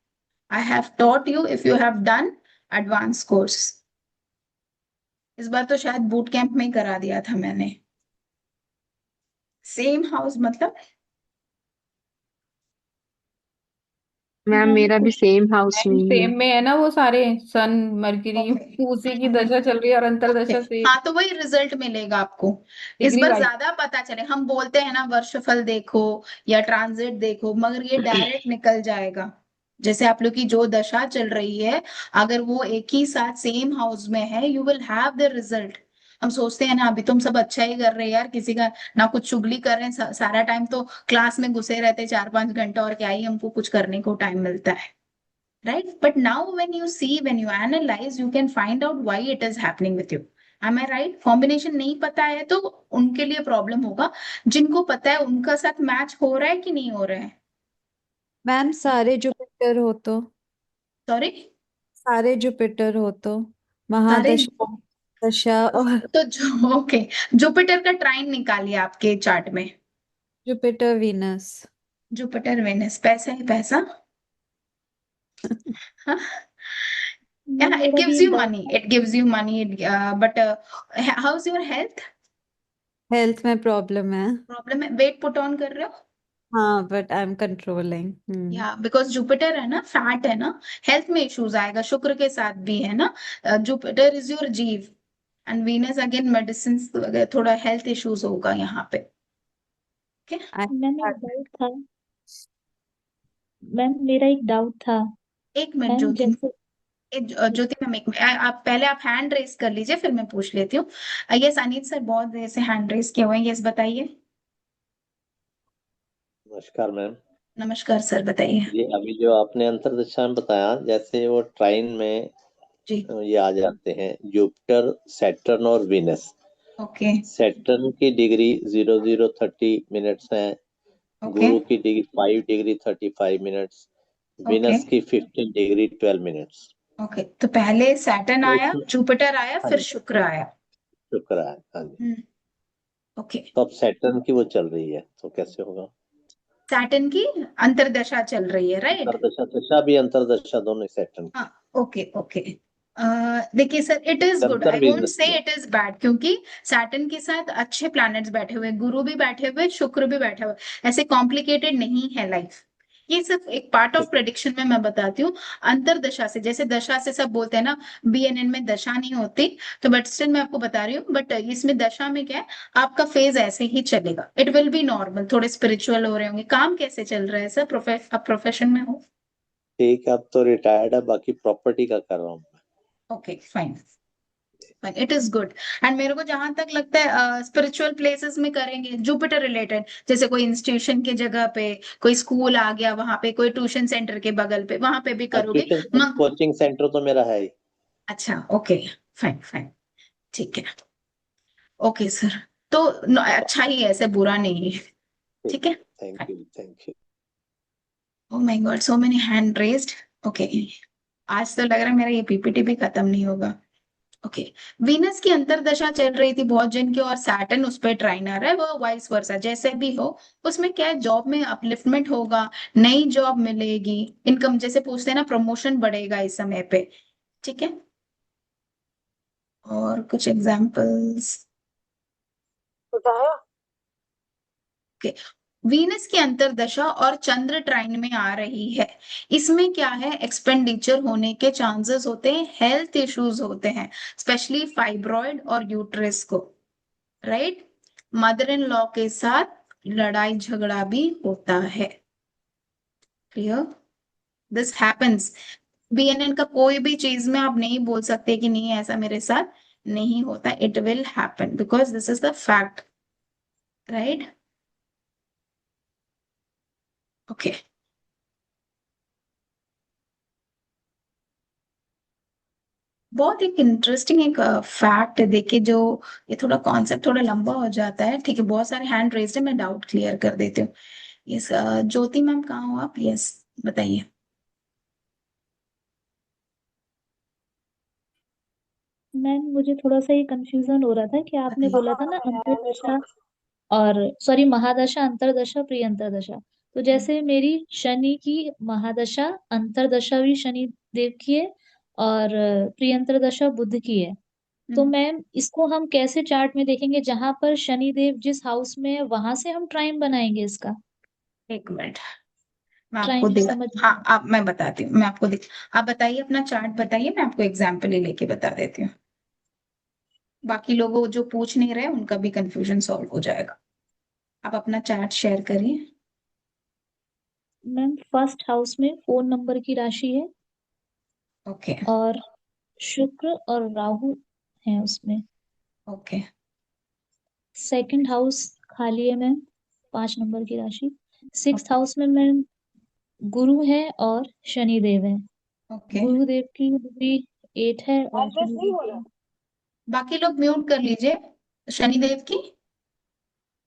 S1: I have taught you if you have done advance course, इस बार तो शायद बूट कैंप में ही करा दिया था मैंने। सेम हाउस मतलब,
S2: मैम मेरा भी सेम हाउस में ही है।
S7: सेम में है ना वो सारे, सन मरकरी उसी की दशा चल रही है और अंतरदशा से
S1: हाँ तो वही रिजल्ट मिलेगा आपको, इस
S7: डिग्री
S1: बार
S7: वाइज।
S1: ज्यादा पता चले, हम बोलते हैं ना वर्षफल देखो या ट्रांजिट देखो, मगर ये डायरेक्ट निकल जाएगा, जैसे आप लोग की जो दशा चल रही है, अगर वो एक ही साथ सेम हाउस में है, you will have the result. हम सोचते हैं ना अभी तुम सब अच्छा ही कर रहे हैं यार, किसी का ना कुछ चुगली कर रहे हैं, सारा टाइम तो क्लास में घुसे रहते 4-5 घंटा, और क्या ही हमको कुछ करने को टाइम मिलता है, right? But now when you see, when you analyze, you can find out why it is happening with you. Am I right? Combination नहीं पता है तो उनके लिए प्रॉब्लम होगा, जिनको पता है उनका साथ मैच हो रहा है कि नहीं हो रहा है।
S5: मैम सारे जुपिटर हो तो,
S1: सॉरी,
S5: सारे जुपिटर हो तो,
S1: सारे,
S5: महादशा दशा और
S1: तो जो ओके, जुपिटर का ट्राइन निकालिए आपके चार्ट में,
S5: जुपिटर वीनस।
S1: जुपिटर वेनस, पैसा है पैसा, हाँ, yeah, it
S5: मेरा
S1: gives
S5: भी
S1: you money, it gives you money, but how's your health?
S5: Health में प्रॉब्लम है।
S1: प्रॉब्लम है, वेट पुट ऑन कर रहे हो,
S5: हाँ बट आई एम कंट्रोलिंग।
S1: या बिकॉज जुपिटर है ना, फैट है ना, हेल्थ में इश्यूज आएगा, शुक्र के साथ भी है ना, जुपिटर इज योर जीव, एंड वीनस अगेन मेडिसिन वगैरह, थोड़ा हेल्थ इश्यूज होगा यहाँ पे। ठीक है,
S12: मैम एक डाउट था, मैम मेरा एक डाउट था,
S1: एक मिनट
S12: मैम
S1: ज्योति,
S12: जैसे
S1: ज्योति मैम एक मिनट, आप पहले आप हैंड रेस कर लीजिए, फिर मैं पूछ लेती हूँ। यस अनीत सर, बहुत देर से हैंड रेस किए हुए हैं, यस बताइए।
S13: नमस्कार मैम।
S1: नमस्कार सर, बताइए।
S13: ये अभी जो आपने अंतर्दशा में बताया, जैसे वो ट्राइन में
S1: जी,
S13: ये आ जाते हैं जुपिटर, सैटर्न और वीनस।
S1: ओके
S13: सैटर्न की डिग्री 0030 मिनट्स है,
S1: ओके
S13: गुरु की डिग्री 5 डिग्री 35 मिनट्स, वीनस की 15 डिग्री 12 मिनट्स।
S1: ओके, तो पहले सैटर्न आया, जुपिटर आया,
S13: हाँ
S1: फिर
S13: जी,
S1: शुक्र आया।
S13: शुक्र है, हाँ जी।
S1: ओके,
S13: तो अब सैटर्न की वो चल रही है, तो कैसे होगा?
S1: सैटर्न की अंतर्दशा चल रही है, राइट।
S13: अंतरदशा दशा भी अंतरदशा दोनों सैटर्न की।
S1: हाँ, ओके ओके, देखिए सर, इट इज गुड,
S13: अंतर
S1: आई
S13: भी
S1: won't say it is bad, क्योंकि सैटर्न के साथ अच्छे प्लैनेट्स बैठे हुए, गुरु भी बैठे हुए, शुक्र भी बैठा हुआ, ऐसे कॉम्प्लिकेटेड नहीं है लाइफ, ये सिर्फ एक पार्ट ऑफ प्रेडिक्शन में मैं बताती हूँ। अंतरदशा से, जैसे दशा से सब बोलते हैं ना, बीएनएन में दशा नहीं होती, तो बट स्टिल मैं आपको बता रही हूँ, बट इसमें दशा में क्या है, आपका फेज ऐसे ही चलेगा, इट विल बी नॉर्मल, थोड़े स्पिरिचुअल हो रहे होंगे। काम कैसे चल रहा है सर, आप प्रोफेशन में हो?
S13: ठीक है, अब तो रिटायर्ड है, बाकी प्रॉपर्टी का कर रहा हूँ।
S1: Okay fine, it is good, and मेरे को जहां तक लगता है स्पिरिचुअल प्लेसेस में करेंगे, जुपिटर रिलेटेड, जैसे कोई इंस्टीट्यूशन की जगह पे, कोई स्कूल आ गया वहां पे, कोई ट्यूशन सेंटर के बगल पे, वहां पे भी करोगे।
S13: ट्यूशन कोचिंग सेंटर तो मेरा है ही।
S1: अच्छा ओके, फाइन फाइन, ठीक है, ओके सर, तो अच्छा ही है, ऐसे बुरा नहीं है, ठीक है।
S13: Thank you, thank you.
S1: Oh my God, so many hand raised, okay, आज तो लग रहा है मेरा ये पीपीटी भी खत्म नहीं होगा। ओके, वीनस की अंतर्दशा चल रही थी बहुत जन की, और सैटर्न उस पर ट्राइन आ रहा है, वो वाइस वर्सा, जैसे भी हो उसमें क्या है, जॉब में अपलिफ्टमेंट होगा, नई जॉब मिलेगी, इनकम जैसे पूछते हैं ना, प्रमोशन बढ़ेगा इस समय पे, ठीक है। और कुछ एग्जांपल्स।
S10: बताया।
S1: ओके, वीनस की अंतर्दशा और चंद्र ट्राइन में आ रही है, इसमें क्या है, एक्सपेंडिचर होने के चांसेस होते हैं, हेल्थ इश्यूज होते हैं, स्पेशली फाइब्रॉइड और यूट्रस को, राइट। मदर इन लॉ के साथ लड़ाई झगड़ा भी होता है। क्लियर? This happens. बीएनएन का कोई भी चीज में आप नहीं बोल सकते कि नहीं ऐसा मेरे साथ नहीं होता, it will happen because this is the fact, right. Okay, बहुत एक इंटरेस्टिंग एक फैक्ट है, देखिए जो ये थोड़ा कॉन्सेप्ट थोड़ा लंबा हो जाता है, ठीक है। बहुत सारे हैंड रेज्ड है, मैं डाउट क्लियर कर देती हूँ। यस, ज्योति मैम कहाँ हो आप? यस, बताइए।
S12: मैम मुझे थोड़ा सा ये कंफ्यूजन हो रहा था कि आपने
S1: बताइए।
S12: बोला था ना अंतर्दशा और सॉरी महादशा अंतर्दशा प्रिय अंतर्दशा। तो जैसे मेरी शनि की महादशा अंतर्दशा भी शनि देव की है और प्रिय अंतर्दशा बुध की है। तो मैम इसको हम कैसे चार्ट में देखेंगे, जहां पर शनि देव जिस हाउस में है वहां से हम ट्राइन बनाएंगे इसका?
S1: एक मिनट, मैं आपको
S12: ट्राइन
S1: दे,
S12: समझ
S1: हाँ आप, मैं बताती हूँ, मैं आपको आप बताइए अपना चार्ट बताइए, मैं आपको एग्जाम्पल ही लेके बता देती हूँ। बाकी लोगों जो पूछ नहीं रहे उनका भी कंफ्यूजन सॉल्व हो जाएगा। आप अपना चार्ट शेयर करिए।
S12: मैम फर्स्ट हाउस में 4 नंबर की राशि है
S1: ओके
S12: और शुक्र और राहु है उसमें।
S1: ओके
S12: सेकंड हाउस खाली है मैम, 5 नंबर की राशि। सिक्स्थ हाउस में मैम गुरु है और शनि देव है।
S1: ओके।
S12: गुरुदेव की डिग्री 8 है और
S10: एडजस्ट नहीं
S12: शनिदेव
S10: हो
S12: की
S10: रहा।
S1: बाकी लोग म्यूट कर लीजिए। शनिदेव की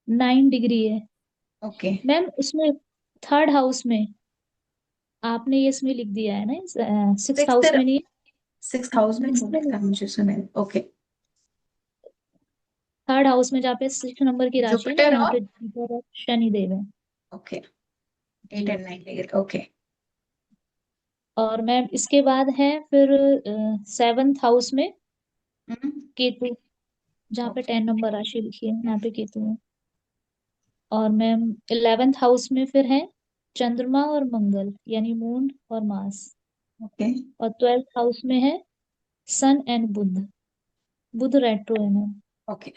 S12: 9 डिग्री है
S1: ओके।
S12: मैम। उसमें थर्ड हाउस में आपने ये इसमें लिख दिया है ना, सिक्स्थ
S1: सिक्स
S12: हाउस में नहीं है?
S1: सिक्स हाउस में
S12: सिक्स्थ
S1: नहीं
S12: में
S1: लिखा मुझे, सुने। ओके।
S12: थर्ड हाउस में जहाँ पे 6 नंबर की राशि है ना,
S1: जुपिटर
S12: वहां
S1: और
S12: पे जुपिटर और शनि देव है।
S1: ओके, 8
S12: जी।
S1: And 9 degree. ओके
S12: और मैम इसके बाद है फिर सेवंथ हाउस में केतु, जहाँ पे
S1: ओके
S12: 10 नंबर राशि लिखी है यहाँ पे केतु है। और मैम 11th हाउस में फिर है चंद्रमा और मंगल यानी मून और मार्स।
S1: ओके
S12: और 12th हाउस में है सन एंड बुध। बुध रेट्रो है मैम।
S1: ओके।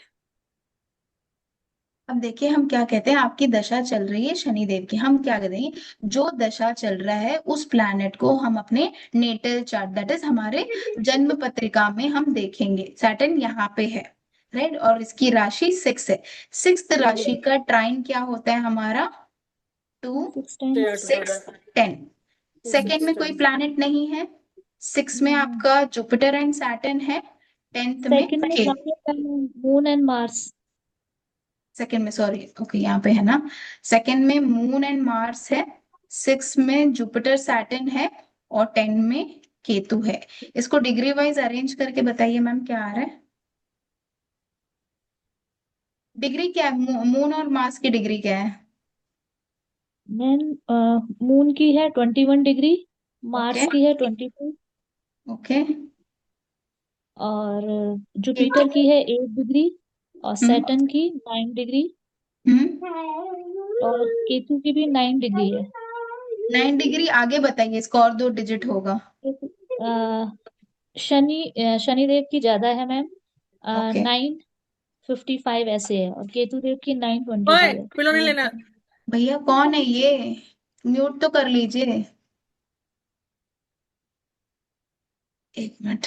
S1: अब देखिए हम क्या कहते हैं, आपकी दशा चल रही है शनिदेव की, हम क्या करेंगे, जो दशा चल रहा है उस प्लैनेट को हम अपने नेटल चार्ट, दैट इज हमारे जन्म पत्रिका में हम देखेंगे। सैटर्न यहाँ पे है, राइट, और इसकी राशि 6 है। सिक्स्थ राशि का ट्राइन क्या होता है हमारा? 2 6 10। सेकेंड में कोई प्लैनेट नहीं है, 6 में आपका जुपिटर एंड सैटर्न है, 10th में
S12: सेकंड में
S1: केतु।
S12: क्या है मून एंड मार्स।
S1: सेकेंड में, सॉरी, ओके यहाँ पे है ना, सेकेंड में मून एंड मार्स है, 6 में जुपिटर सैटर्न है, और 10 में केतु है। इसको डिग्री वाइज अरेंज करके बताइए मैम क्या आ रहा है। डिग्री क्या है, मून और मार्स की डिग्री क्या है?
S12: मैम मून की है 21 डिग्री,
S1: ओके
S12: मार्स की है 22
S1: ओके।
S12: और
S1: केतु?
S12: जुपिटर की है 8 डिग्री और
S1: हम्म
S12: सैटर्न की 9 डिग्री और केतु की भी 9 डिग्री है।
S1: 9 डिग्री आगे बताइए, इसका और 2 डिजिट होगा।
S12: शनिदेव की ज्यादा है मैम,
S1: ओके
S12: 955 ऐसे है और केतु देव की 922 है।
S11: पिलो नहीं लेना।
S1: भैया कौन है ये, म्यूट तो कर लीजिए। एक मिनट,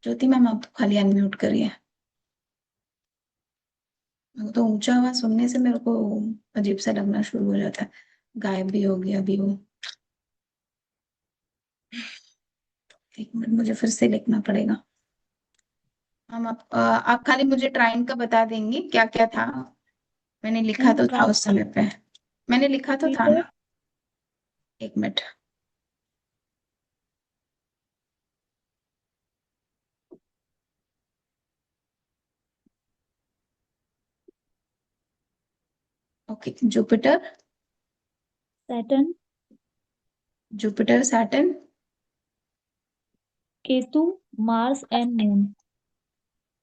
S1: ज्योति मैम आप तो खाली अनम्यूट करिए। मेरे को तो ऊंचा आवाज सुनने से मेरे को अजीब सा लगना शुरू हो जाता है। गायब भी हो गया अभी वो। एक मिनट, मुझे फिर से लिखना पड़ेगा। हम आप खाली मुझे ट्राइन का बता देंगे क्या क्या था। मैंने लिखा
S12: मैम
S1: तो था
S12: ट्राइन
S1: उस समय पे, मैंने लिखा तो था
S12: जुपिटर
S1: ना। एक minute, okay. Jupiter
S12: Saturn
S1: Jupiter, Saturn,
S12: Ketu, Mars and moon.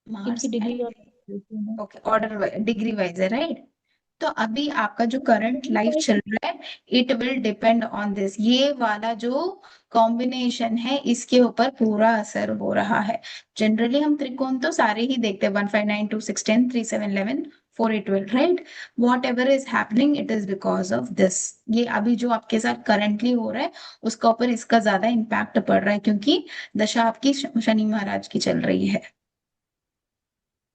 S1: Mars
S12: इनकी डिग्री और
S1: and okay, order degree wise है, राइट। तो अभी आपका जो करंट लाइफ चल रहा है, it will depend on this, ये वाला जो कॉम्बिनेशन है इसके ऊपर पूरा असर हो रहा है। जनरली हम त्रिकोण तो सारे ही देखते हैं, 1 5 9 2 6 10 3 7 11 4 8 12, right. What ever is happening it is because of this. ये अभी जो आपके साथ करंटली हो रहा है उसका ऊपर इसका ज्यादा इम्पैक्ट पड़ रहा है, क्योंकि दशा आपकी शनि महाराज की चल रही है,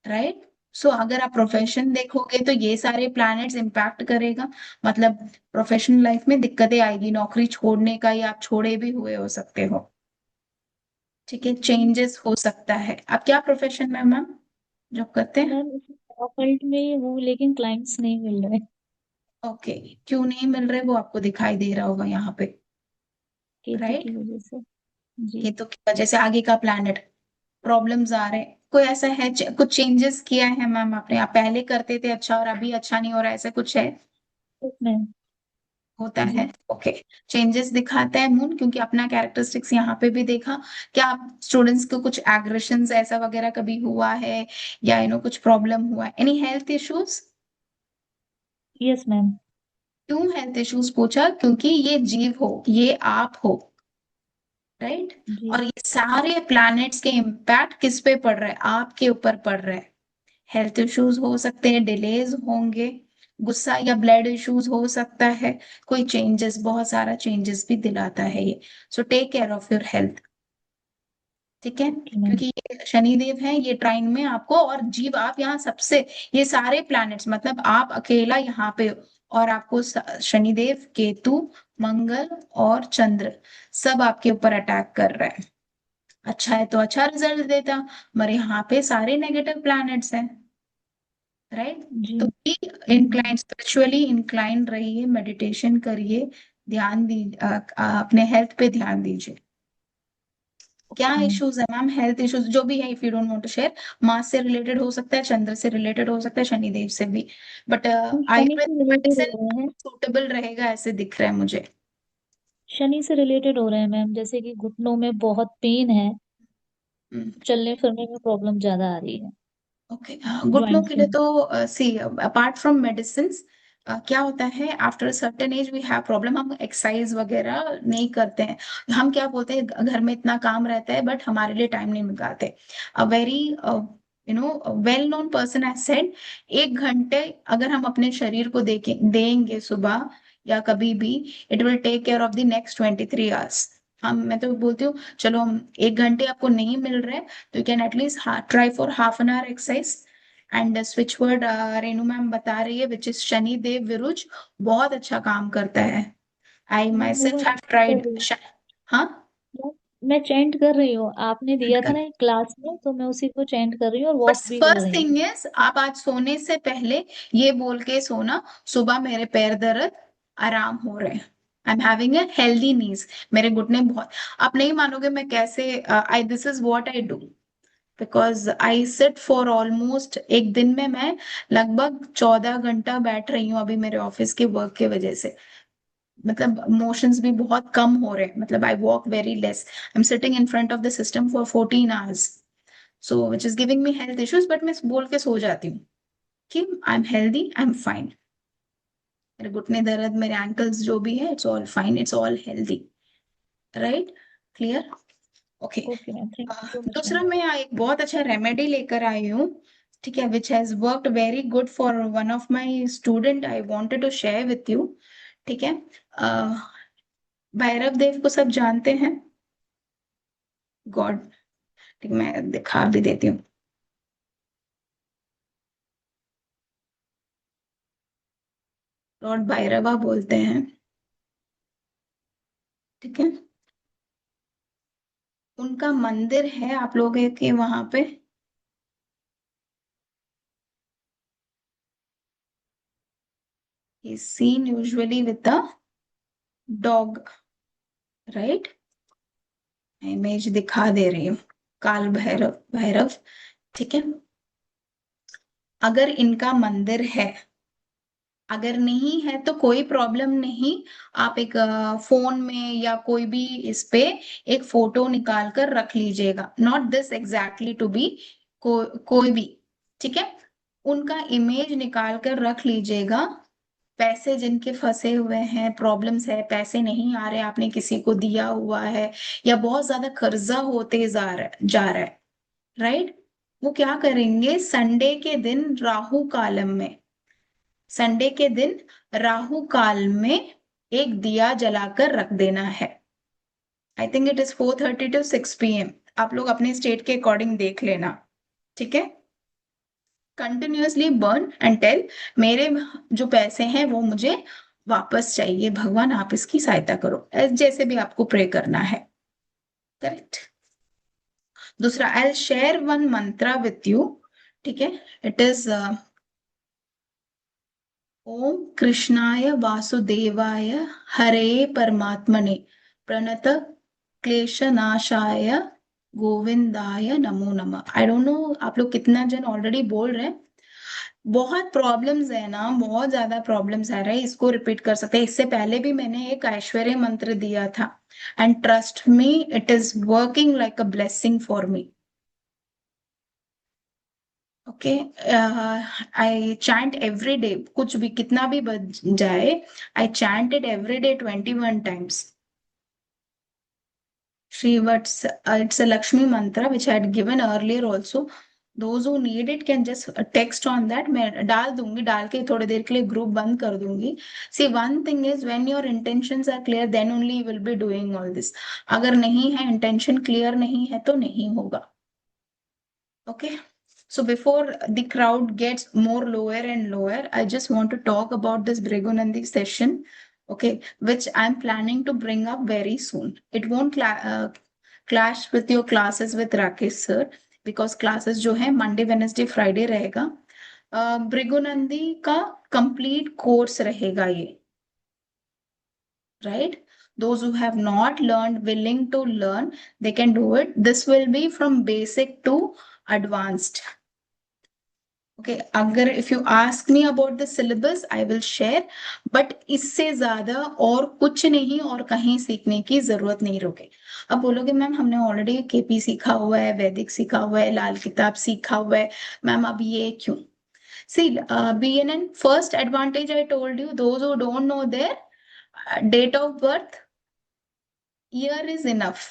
S1: राइट। सो अगर आप प्रोफेशन देखोगे तो ये सारे प्लैनेट्स इम्पैक्ट करेगा, मतलब प्रोफेशनल लाइफ में दिक्कतें आएगी, नौकरी छोड़ने का, या आप छोड़े भी हुए हो सकते हो, ठीक है, चेंजेस हो सकता है। आप क्या प्रोफेशन में मैम जॉब करते हैं?
S12: मैम फील्ड में ही हूँ, लेकिन क्लाइंट्स नहीं मिल रहे।
S1: ओके, क्यों नहीं मिल रहे वो आपको दिखाई दे रहा होगा यहाँ पे,
S12: केतु
S1: राइट।
S12: की वजह से। जी।
S1: ये तो की वजह से आगे का प्लैनेट प्रॉब्लम्स आ रहे हैं, कोई ऐसा है कुछ चेंजेस किया है मैम आपने, आप पहले करते थे अच्छा और अभी अच्छा नहीं हो रहा है, ऐसा कुछ है?
S12: मैम
S1: होता
S12: जी।
S1: है, ओके। चेंजेस दिखाता है मून, क्योंकि अपना कैरेक्टरिस्टिक्स यहाँ पे भी देखा। क्या आप स्टूडेंट्स को कुछ एग्रेशंस ऐसा वगैरह कभी हुआ है, या कुछ प्रॉब्लम हुआ है, any health issues?
S12: Yes ma'am.
S1: क्यों हेल्थ इश्यूज पूछा? क्योंकि ये जीव हो, ये आप हो, राइट।
S12: जी।
S1: और ये सारे प्लैनेट्स के इम्पैक्ट किस पे पड़ रहा है? आपके ऊपर पड़ रहा है। हेल्थ इश्यूज हो सकते हैं, डिलेज होंगे, गुस्सा या ब्लड इश्यूज हो सकता है, कोई चेंजेस, बहुत सारा चेंजेस भी दिलाता है ये। So take care of your health, ठीक है,
S12: ओके मैम।
S1: क्योंकि ये शनिदेव है, ये ट्राइन में आपको, और जीव आप यहाँ सबसे, ये सारे प्लैनेट्स मतलब आप अकेला यहाँ पे हो, और आपको शनिदेव, केतु, मंगल और चंद्र सब आपके ऊपर अटैक कर रहा है। अच्छा है तो अच्छा रिजल्ट देता, मगर यहाँ पे सारे नेगेटिव प्लैनेट्स हैं, राइट।
S12: जी।
S1: तो बी इंक्लाइन, स्पिरिचुअली इंक्लाइन रहिए, मेडिटेशन करिए, ध्यान दी अपने हेल्थ पे ध्यान दीजिए। क्या
S12: मैम
S1: इश्यूज है मैम? हेल्थ इश्यूज जो भी है, if you don't want to share, मास से रिलेटेड हो सकता है, चंद्र से रिलेटेड हो सकता है, शनिदेव से भी, बट
S12: शनि
S1: आयुर्वेद
S12: से रिलेटेड
S1: मेडिसिन
S12: हो रहे हैं।
S1: सूटेबल रहेगा ऐसे दिख रहा है मुझे।
S12: शनि से रिलेटेड हो रहे हैं मैम, जैसे कि घुटनों में बहुत पेन है, चलने फिरने में प्रॉब्लम ज्यादा आ रही है,
S1: ओके, घुटनों के
S12: ज्वाइंट्स
S1: लिए
S12: में।
S1: तो सी, अपार्ट फ्रॉम मेडिसिन, क्या होता है, after certain age we have problem, हम एक्सरसाइज वगैरह नहीं करते हैं, हम क्या बोलते हैं, घर में इतना काम रहता है बट हमारे लिए टाइम नहीं निकालते। A very well known person has said, 1 घंटे अगर हम अपने शरीर को देंगे सुबह या कभी भी, it will take care of the next 23 hours. हम, मैं तो बोलती हूँ चलो, हम 1 घंटे आपको नहीं मिल रहे, तो you can at least try for half an hour exercise. And switch word Renu ma'am बता रही है, विच इज शनि देव विरुज, बहुत अच्छा काम करता है। आई माई
S12: वो
S1: सेल्फ
S12: मैं
S1: हैव
S12: कर
S1: ट्राइड।
S12: रही हूँ।
S1: हाँ,
S12: मैं चैंट कर रही हूँ, आपने दिया था ना एक क्लास में, तो मैं उसी को चैंट कर रही हूँ और
S1: बट
S12: वॉक भी कर
S1: फर्स्ट
S12: रही हूँ।
S1: थिंग इज, आप आज सोने से पहले ये बोल के सोना, सुबह मेरे पैर दर्द आराम हो रहे हैं, I am having a healthy knees, मेरे घुटने बहुत, आप नहीं मानोगे मैं कैसे, I this is what I do, because I sit for almost, एक दिन में मैं लगभग 14 घंटा बैठ रही हूँ अभी, मेरे ऑफिस के वर्क की वजह से, मतलब मोशंस भी बहुत कम हो रहे हैं, मतलब I walk very less, I am sitting in front of the system for 14 hours, so which is giving me health issues, but मैं बोल के सो जाती हूँ कि I am healthy, I am fine, मेरे घुटने दर्द, मेरे एंकल्स जो भी है, it's all fine, it's all healthy, right, clear, okay.
S12: Okay ma'am, thank you so much
S1: दूसरा
S12: मैम।
S1: मैं एक बहुत अच्छा रेमेडी लेकर आई हूँ, ठीक है, which has worked very good for one of my student, I wanted to share with you, ठीक है। अह, भैरव देव को सब जानते हैं, गॉड, ठीक, मैं दिखा भी देती हूँ, लॉर्ड भैरवा बोलते हैं, ठीक है। उनका मंदिर है आप लोगों के वहां पे, is seen usually with the dog, right, image दिखा दे रही हूँ, काल भैरव, भैरव, ठीक है। अगर इनका मंदिर है अगर नहीं है तो कोई प्रॉब्लम नहीं, आप एक फोन में या कोई भी इस पे एक फोटो निकाल कर रख लीजिएगा, not this exactly to be, कोई भी, ठीक है, उनका इमेज निकाल कर रख लीजिएगा। पैसे जिनके फंसे हुए हैं, प्रॉब्लम्स है, पैसे नहीं आ रहे, आपने किसी को दिया हुआ है या बहुत ज्यादा कर्जा होते जा रहा है, राइट, वो क्या करेंगे, संडे के दिन राहु काल में एक दिया जलाकर रख देना है। I think it is 4:30 to 6 PM। आप लोग अपने स्टेट के अकॉर्डिंग देख लेना, ठीक है। कंटिन्यूअसली बर्न एंड टेल, मेरे जो पैसे हैं वो मुझे वापस चाहिए, भगवान आप इसकी सहायता करो, जैसे भी आपको प्रे करना है, करेक्ट। दूसरा, I share one Mantra with you, ठीक है, इट इज ओम कृष्णाय वासुदेवाय हरे परमात्मने प्रणत क्लेशनाशाय गोविंदाय नमो नमः। आई डोंट नो आप लोग कितना जन ऑलरेडी बोल रहे हैं, बहुत प्रॉब्लम्स है ना, बहुत ज्यादा प्रॉब्लम्स आ रहे हैं, इसको रिपीट कर सकते हैं। इससे पहले भी मैंने एक ऐश्वर्य मंत्र दिया था, and trust me it is working like a blessing for me. Okay, I chant every day, कुछ भी कितना भी बज जाए, I chant it every day 21 times. Shrivat's, it's a Lakshmi mantra which I had given earlier also. Those who need it can just text on that. मैं डाल दूंगी, डाल के थोड़ी देर के लिए ग्रुप बंद कर दूंगी। See, one thing is when your intentions are clear, then only you will be doing all this. अगर नहीं है, intention clear नहीं है तो नहीं होगा। Okay. So before the crowd gets more lower and lower, I just want to talk about this Bhrigunandi session, okay, which I'm planning to bring up very soon. It won't clash with your classes with Rakesh sir, because classes जो है Monday, Wednesday, Friday रहेगा। भृगुनंदी का complete course रहेगा ये, right? Those who have not learned, willing to learn, they can do it. This will be from basic to advanced. Okay, अगर if you ask me about the syllabus, I will share, but इससे ज्यादा और कुछ नहीं और कहीं सीखने की जरूरत नहीं रोके। अब बोलोगे मैम हमने ऑलरेडी केपी सीखा हुआ है, वैदिक सीखा हुआ है, लाल किताब सीखा हुआ है, मैम अब ये क्यों? See, BNN, first advantage I told you, those who don't know their date of birth, year is enough,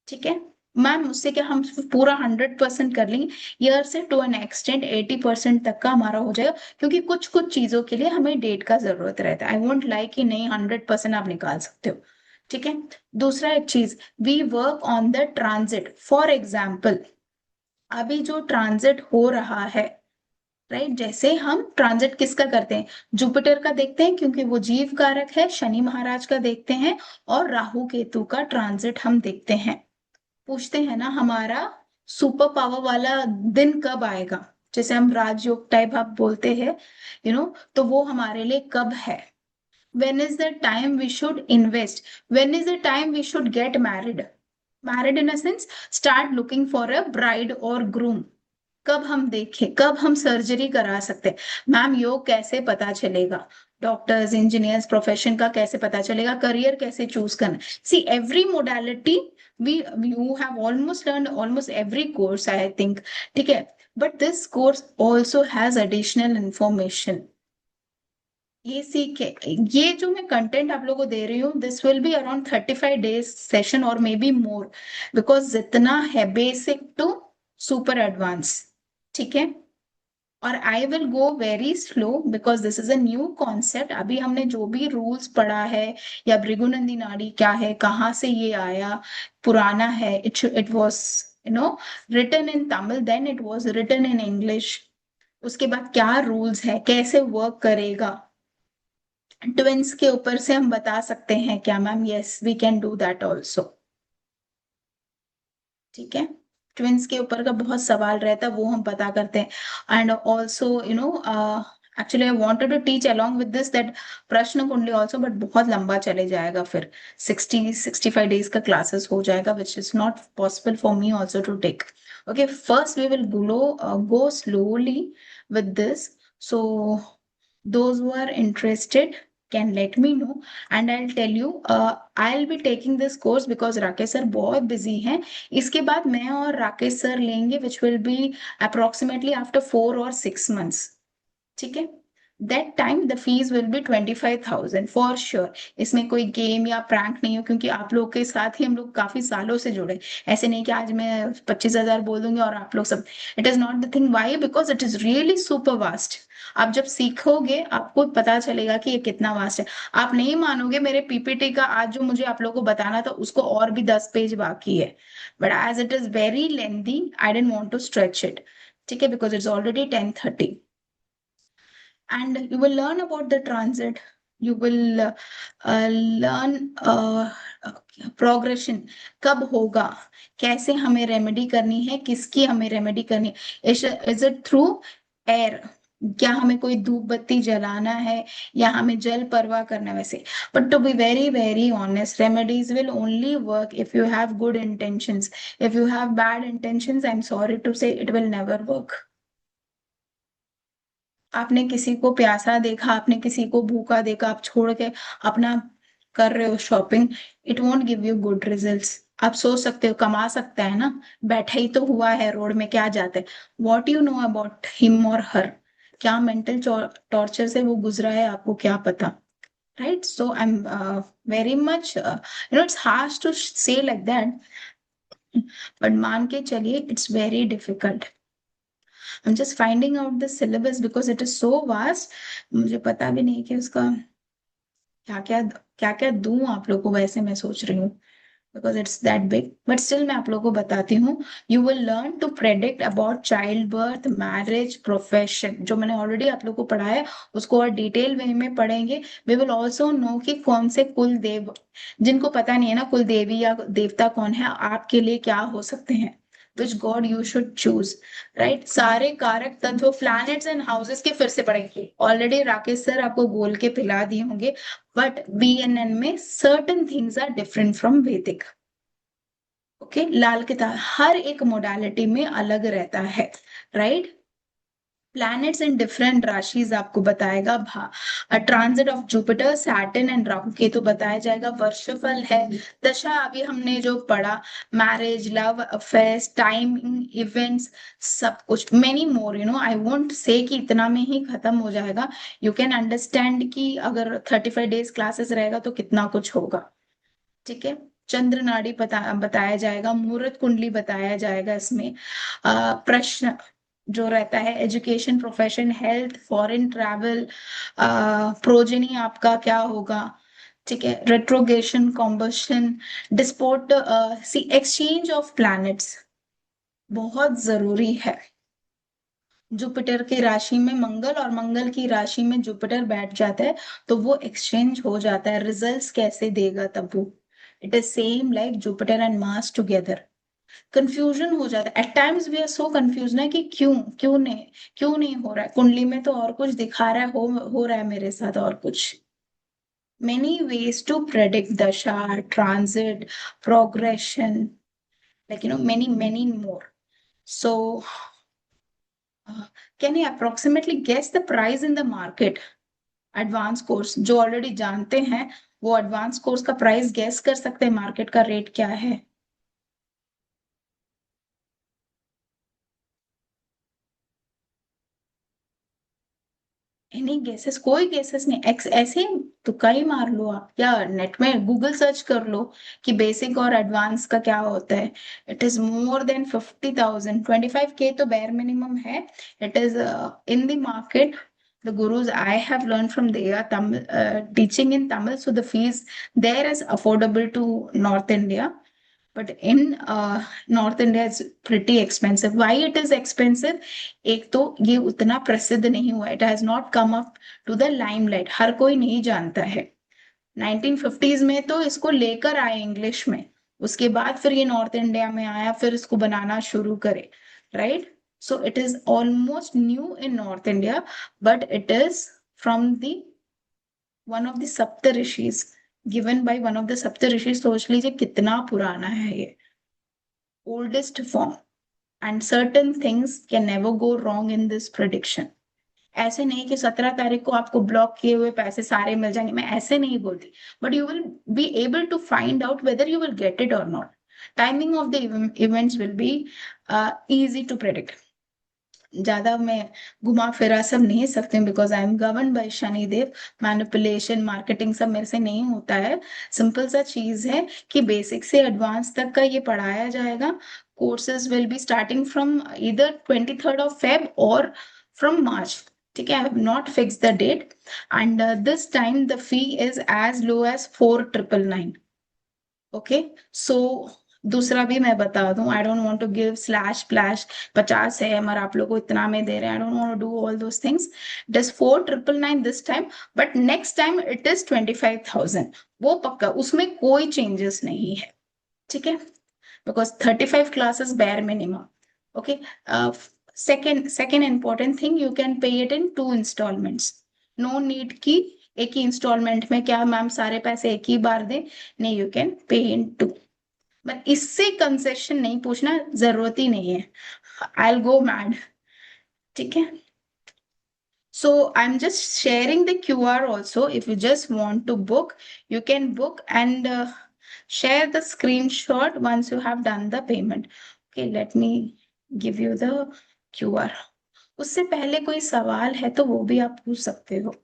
S1: ठीक है मैम, उससे क्या हम पूरा 100% कर लेंगे? ईयर से टू एन एक्सटेंट 80% तक का हमारा हो जाएगा, क्योंकि कुछ कुछ चीजों के लिए हमें डेट का जरूरत रहता है। आई वोंट लाइक कि नहीं 100% आप निकाल सकते हो, ठीक है। दूसरा एक चीज, we work on the transit. For example, अभी जो ट्रांजिट हो रहा है, राइट, जैसे हम ट्रांजिट किसका करते हैं, जुपिटर का देखते हैं क्योंकि वो जीव कारक है, शनि महाराज का देखते हैं, और राहु केतु का ट्रांजिट हम देखते हैं। पूछते हैं ना हमारा सुपर पावर वाला दिन कब आएगा, जैसे हम राजयोग टाइप आप बोलते हैं, तो वो हमारे लिए कब है? when is the time we should invest, when is the time we should get married in a sense, start looking for a bride or groom। कब हम देखें, कब हम सर्जरी करा सकते हैं? मैम योग कैसे पता चलेगा? डॉक्टर्स, इंजीनियर्स, प्रोफेशन का कैसे पता चलेगा? करियर कैसे चूज करना? See every modality you have almost learned almost every course I think, ठीक है, but this course also has additional information। ये सीखे, ये जो मैं कंटेंट आप लोगों को दे रही हूँ, this will be around 35 days session और मे बी मोर, बिकॉज जितना है बेसिक टू सुपर एडवांस, ठीक है। और I will go very slow because this is a new concept. अभी हमने जो भी रूल्स पढ़ा है या भृगुनंदी नाड़ी क्या है, कहाँ से ये आया, पुराना है, it was written in Tamil, then it was written in English. उसके बाद क्या रूल्स है, कैसे वर्क करेगा, ट्विंस के ऊपर से हम बता सकते हैं क्या ma'am? Yes, we can do that also, ठीक है। ट्विंस के ऊपर का बहुत सवाल रहता है, वो हम पता करते हैं। And also actually I wanted to teach along with this that prashna kundali also, but बहुत लंबा चले जाएगा, फिर 60-65 days का क्लासेस हो जाएगा, which is not possible for me also to take. Okay, first we will go slowly with this. So Those who are interested can let me know and I'll tell you. I'll be taking this course because Rakesh sir बहुत busy हैं. इसके बाद मैं और Rakesh sir लेंगे which will be approximately after 4 or 6 months. ठीक है. That time the fees will be 25,000 for sure. इसमें कोई गेम या प्रैंक नहीं हो क्योंकि आप लोग के साथ ही हम लोग काफी सालों से जुड़े. ऐसे नहीं कि आज मैं 25,000 बोल दूंगी और आप लोग सब. It is not the thing. Why? Because it is really super vast. आप जब सीखोगे आपको पता चलेगा कि ये कितना वास्ट है. आप नहीं मानोगे, मेरे पीपीटी का आज जो मुझे आप लोगों को बताना था उसको और भी 10 पेज बाकी है. But as it is very lengthy I don't want to stretch it. ठीक है. Because it's already 10:30 and you will learn about the transit. You will learn progression. कब होगा, कैसे हमें रेमेडी करनी है, किसकी हमें रेमेडी करनी है. Is it through air? क्या हमें कोई धूप बत्ती जलाना है या हमें जल परवाह करना है वैसे. But to be very very honest, remedies will only work if you have good intentions. If you have bad intentions, I am sorry to say, it will never work. आपने किसी को प्यासा देखा, आपने किसी को भूखा देखा, आप छोड़ के अपना कर रहे हो shopping, it won't give you good results. आप सोच सकते हो कमा सकता है ना, बैठा ही तो हुआ है रोड में, क्या जाते हैं. What you know about him और हर, क्या मेंटल टॉर्चर से वो गुजरा है आपको क्या पता. Right. So I am very much it's harsh to say like that, but मान के चलिए it's very difficult. I'm just finding out the syllabus because it is so vast. मुझे पता भी नहीं कि उसका क्या क्या दूं आप लोगों को. वैसे मैं सोच रही हूँ because it's that big. But still मैं आप लोगों को बताती हूँ. You will learn to predict about childbirth, marriage, profession. जो मैंने already आप लोगों को पढ़ाया है उसको और डिटेल वे में पढ़ेंगे. We will also know कि कौन से कुल देव, जिनको पता नहीं है ना कुल देवी या देवता कौन है आपके लिए क्या हो सकते हैं. Which God you should choose, right? सारे कारक तत्व, planets and houses के फिर से पढ़ेंगे. ऑलरेडी राकेश सर आपको बोल के पिला दिए होंगे. बट BNN में certain things are different from Vedic. Okay. Lal Kitab हर एक मोडालिटी में अलग रहता है. राइट. प्लैनेट्स इन डिफरेंट राशिज आपको बताएगा. Transit of Jupiter, Saturn and Rahu Ketu बताया जाएगा. वर्षफल है. दशा अभी हमने जो पढ़ा, marriage, love affairs, timing, events, सब कुछ, many more. I won't say कि इतना में ही खत्म हो जाएगा. यू कैन अंडरस्टैंड कि अगर 35 डेज क्लासेस रहेगा तो कितना कुछ होगा. ठीक है. चंद्र नाड़ी बताया जाएगा. मुहूर्त कुंडली बताया जाएगा. इसमें प्रश्न जो रहता है, education, profession, health, foreign travel, progeny आपका क्या होगा. ठीक है. रेट्रोगेशन, कॉम्बशन, डिस्पोर्ट, सी एक्सचेंज ऑफ प्लैनेट्स बहुत जरूरी है. जुपिटर की राशि में मंगल और मंगल की राशि में जुपिटर बैठ जाता है तो वो एक्सचेंज हो जाता है. रिजल्ट्स कैसे देगा तब वो. It is same like Jupiter and Mars together. Confusion हो जाता है. At times we are so confuse ना कि क्यों नहीं हो रहा है. कुंडली में तो और कुछ दिखा रहा है, हो रहा है मेरे साथ और कुछ. मेनी वेज टू प्रेडिक्ट दशा, transit, progression, like many more. So can you approximately guess the price in the market? Advance course जो ऑलरेडी जानते हैं वो एडवांस कोर्स का प्राइस गेस कर सकते हैं. मार्केट का रेट क्या है. Any guesses? कोई गेसेस नहीं. ऐसे ही तुक्का ही मार लो आप, या नेट में गूगल सर्च कर लो कि बेसिक और एडवांस का क्या होता है. It is more than 50,000. 25K तो बेयर मिनिमम है. It is in the market. The gurus I have learned from, they are Tamil, teaching in Tamil, so the fees there is affordable to North India. But in North India it's pretty expensive. Why it is expensive? एक तो ये उतना प्रसिद्ध नहीं हुआ. It has not come up to the limelight. हर कोई नहीं जानता है. 1950s में तो इसको लेकर आए इंग्लिश में, उसके बाद फिर ये नॉर्थ इंडिया में आया, फिर इसको बनाना शुरू करे. Right. So it is almost new in North India, but it is from the one of the Saptarishis, given by one of the Saptarishis. सोच लीजिए कितना पुराना है ये. Oldest form, and certain things can never go wrong in this prediction. ऐसे नहीं कि 17 तारीख को आपको ब्लॉक किए हुए पैसे सारे मिल जाएंगे, मैं ऐसे नहीं बोलती, but you will be able to find out whether you will get it और not. Timing of the events will be easy to predict. ज्यादा मैं घुमा फिरा सब नहीं सकते, because I am govern by Shanidev. Manipulation marketing सब मेरे से नहीं होता है. सिंपल सा चीज है कि बेसिक से एडवांस तक का ये पढ़ाया जाएगा. Courses will be starting from इधर 23rd of Feb और फ्रॉम मार्च. ठीक है, I have not fix the date. And this time the fee is as low as 4999. Okay, so दूसरा भी मैं बता दूं, I don't want to give slash प्लैश 50 है मगर आप लोगों को इतना में दे रहे हैं. I don't want to do all those things. It is 4999 this time, but next time it is 25,000. वो पक्का, उसमें कोई चेंजेस नहीं है. ठीक है, because 35 classes bare minimum. Okay. Second important thing, you can pay it in 2 installments. No need कि एक ही इंस्टॉलमेंट में क्या मैम सारे पैसे एक ही बार दे. नहीं, you can pay in 2. But इससे कंसेशन नहीं पूछना, जरूरत ही नहीं है. I will go mad. ठीक है, so I'm just sharing the QR also. If you just want to book, you can book and share the screenshot once you have done the payment. Okay, let me give you the QR. उससे पहले कोई सवाल है तो वो भी आप पूछ सकते हो.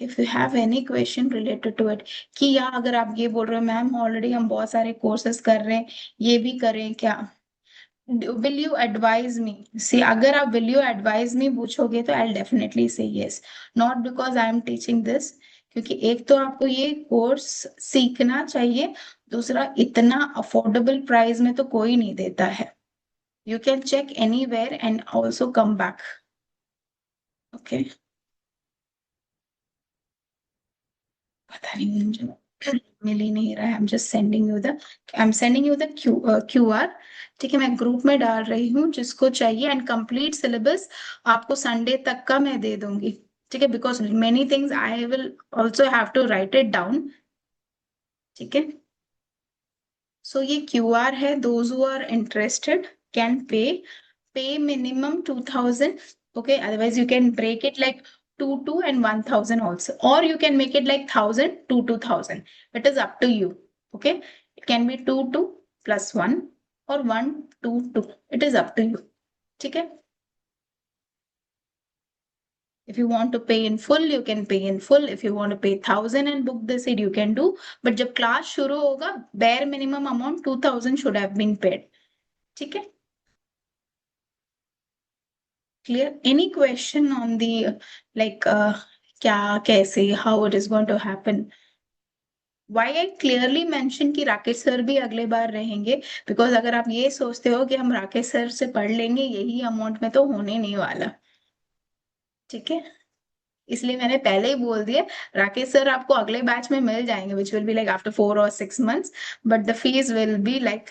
S1: If you have any question related to it, कि या अगर आप ये बोल रहे हो मैम ऑलरेडी हम बहुत सारे कोर्सेज कर रहे हैं, ये भी करें क्या, will you advise me? See, अगर आप will you advise me पूछोगे तो I'll definitely say yes. Not because I am teaching this, क्योंकि एक तो आपको ये कोर्स सीखना चाहिए, दूसरा इतना अफोर्डेबल प्राइस में तो कोई नहीं देता है. You can check anywhere and also come back. Okay. पता नहीं मुझे मिल ही नहीं रहा है. I'm just sending you the QR. ठीक है, मैं ग्रुप में डाल रही हूँ जिसको चाहिए. एंड कंप्लीट सिलेबस आपको संडे तक का मैं दे दूंगी. ठीक है, because many things I will also have to write it down. ठीक है, सो ये QR है. Those who are interested can pay minimum 2000. Okay, otherwise you can break it like 2 and 1000 also, or you can make it like 1000 to 2000. It is up to you. Okay, it can be 2 plus 1 or 1 2. It is up to you. ठीक है, if you want to pay in full, you can pay in full. If you want to pay 1000 and book the seat, you can do. But जब class शुरू होगा, bare minimum amount 2000 should have been paid. ठीक है, clear? Any question on the like क्या कैसे how it is going to happen? Why I clearly mention कि Rakesh sir भी अगले बार रहेंगे, बिकॉज अगर आप ये सोचते हो कि हम राकेश सर से पढ़ लेंगे यही अमाउंट में, तो होने नहीं वाला. ठीक है, इसलिए मैंने पहले ही बोल दिया राकेश सर आपको अगले बैच में मिल जाएंगे, which will be like after 4 or 6 months, but the fees will be like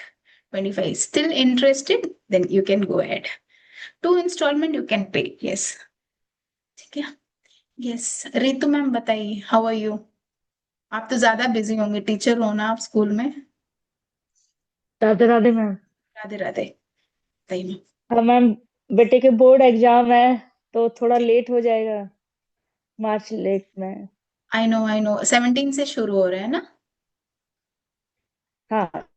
S1: 25. Still interested? Then you can go ahead. 2 installment you can pay. Yes. ठीक है, yes. रितु मैम बताइए, हाउ आर यू? आप तो ज्यादा busy होंगे, teacher हो ना आप स्कूल में.
S14: राधे राधे मैम.
S1: राधे राधे. बताइए मैम.
S14: हाँ मैम, बेटे के बोर्ड एग्जाम है तो थोड़ा लेट हो जाएगा, मार्च लेट में.
S1: आई नो 17 से शुरू हो रहे हैं ना.
S14: हाँ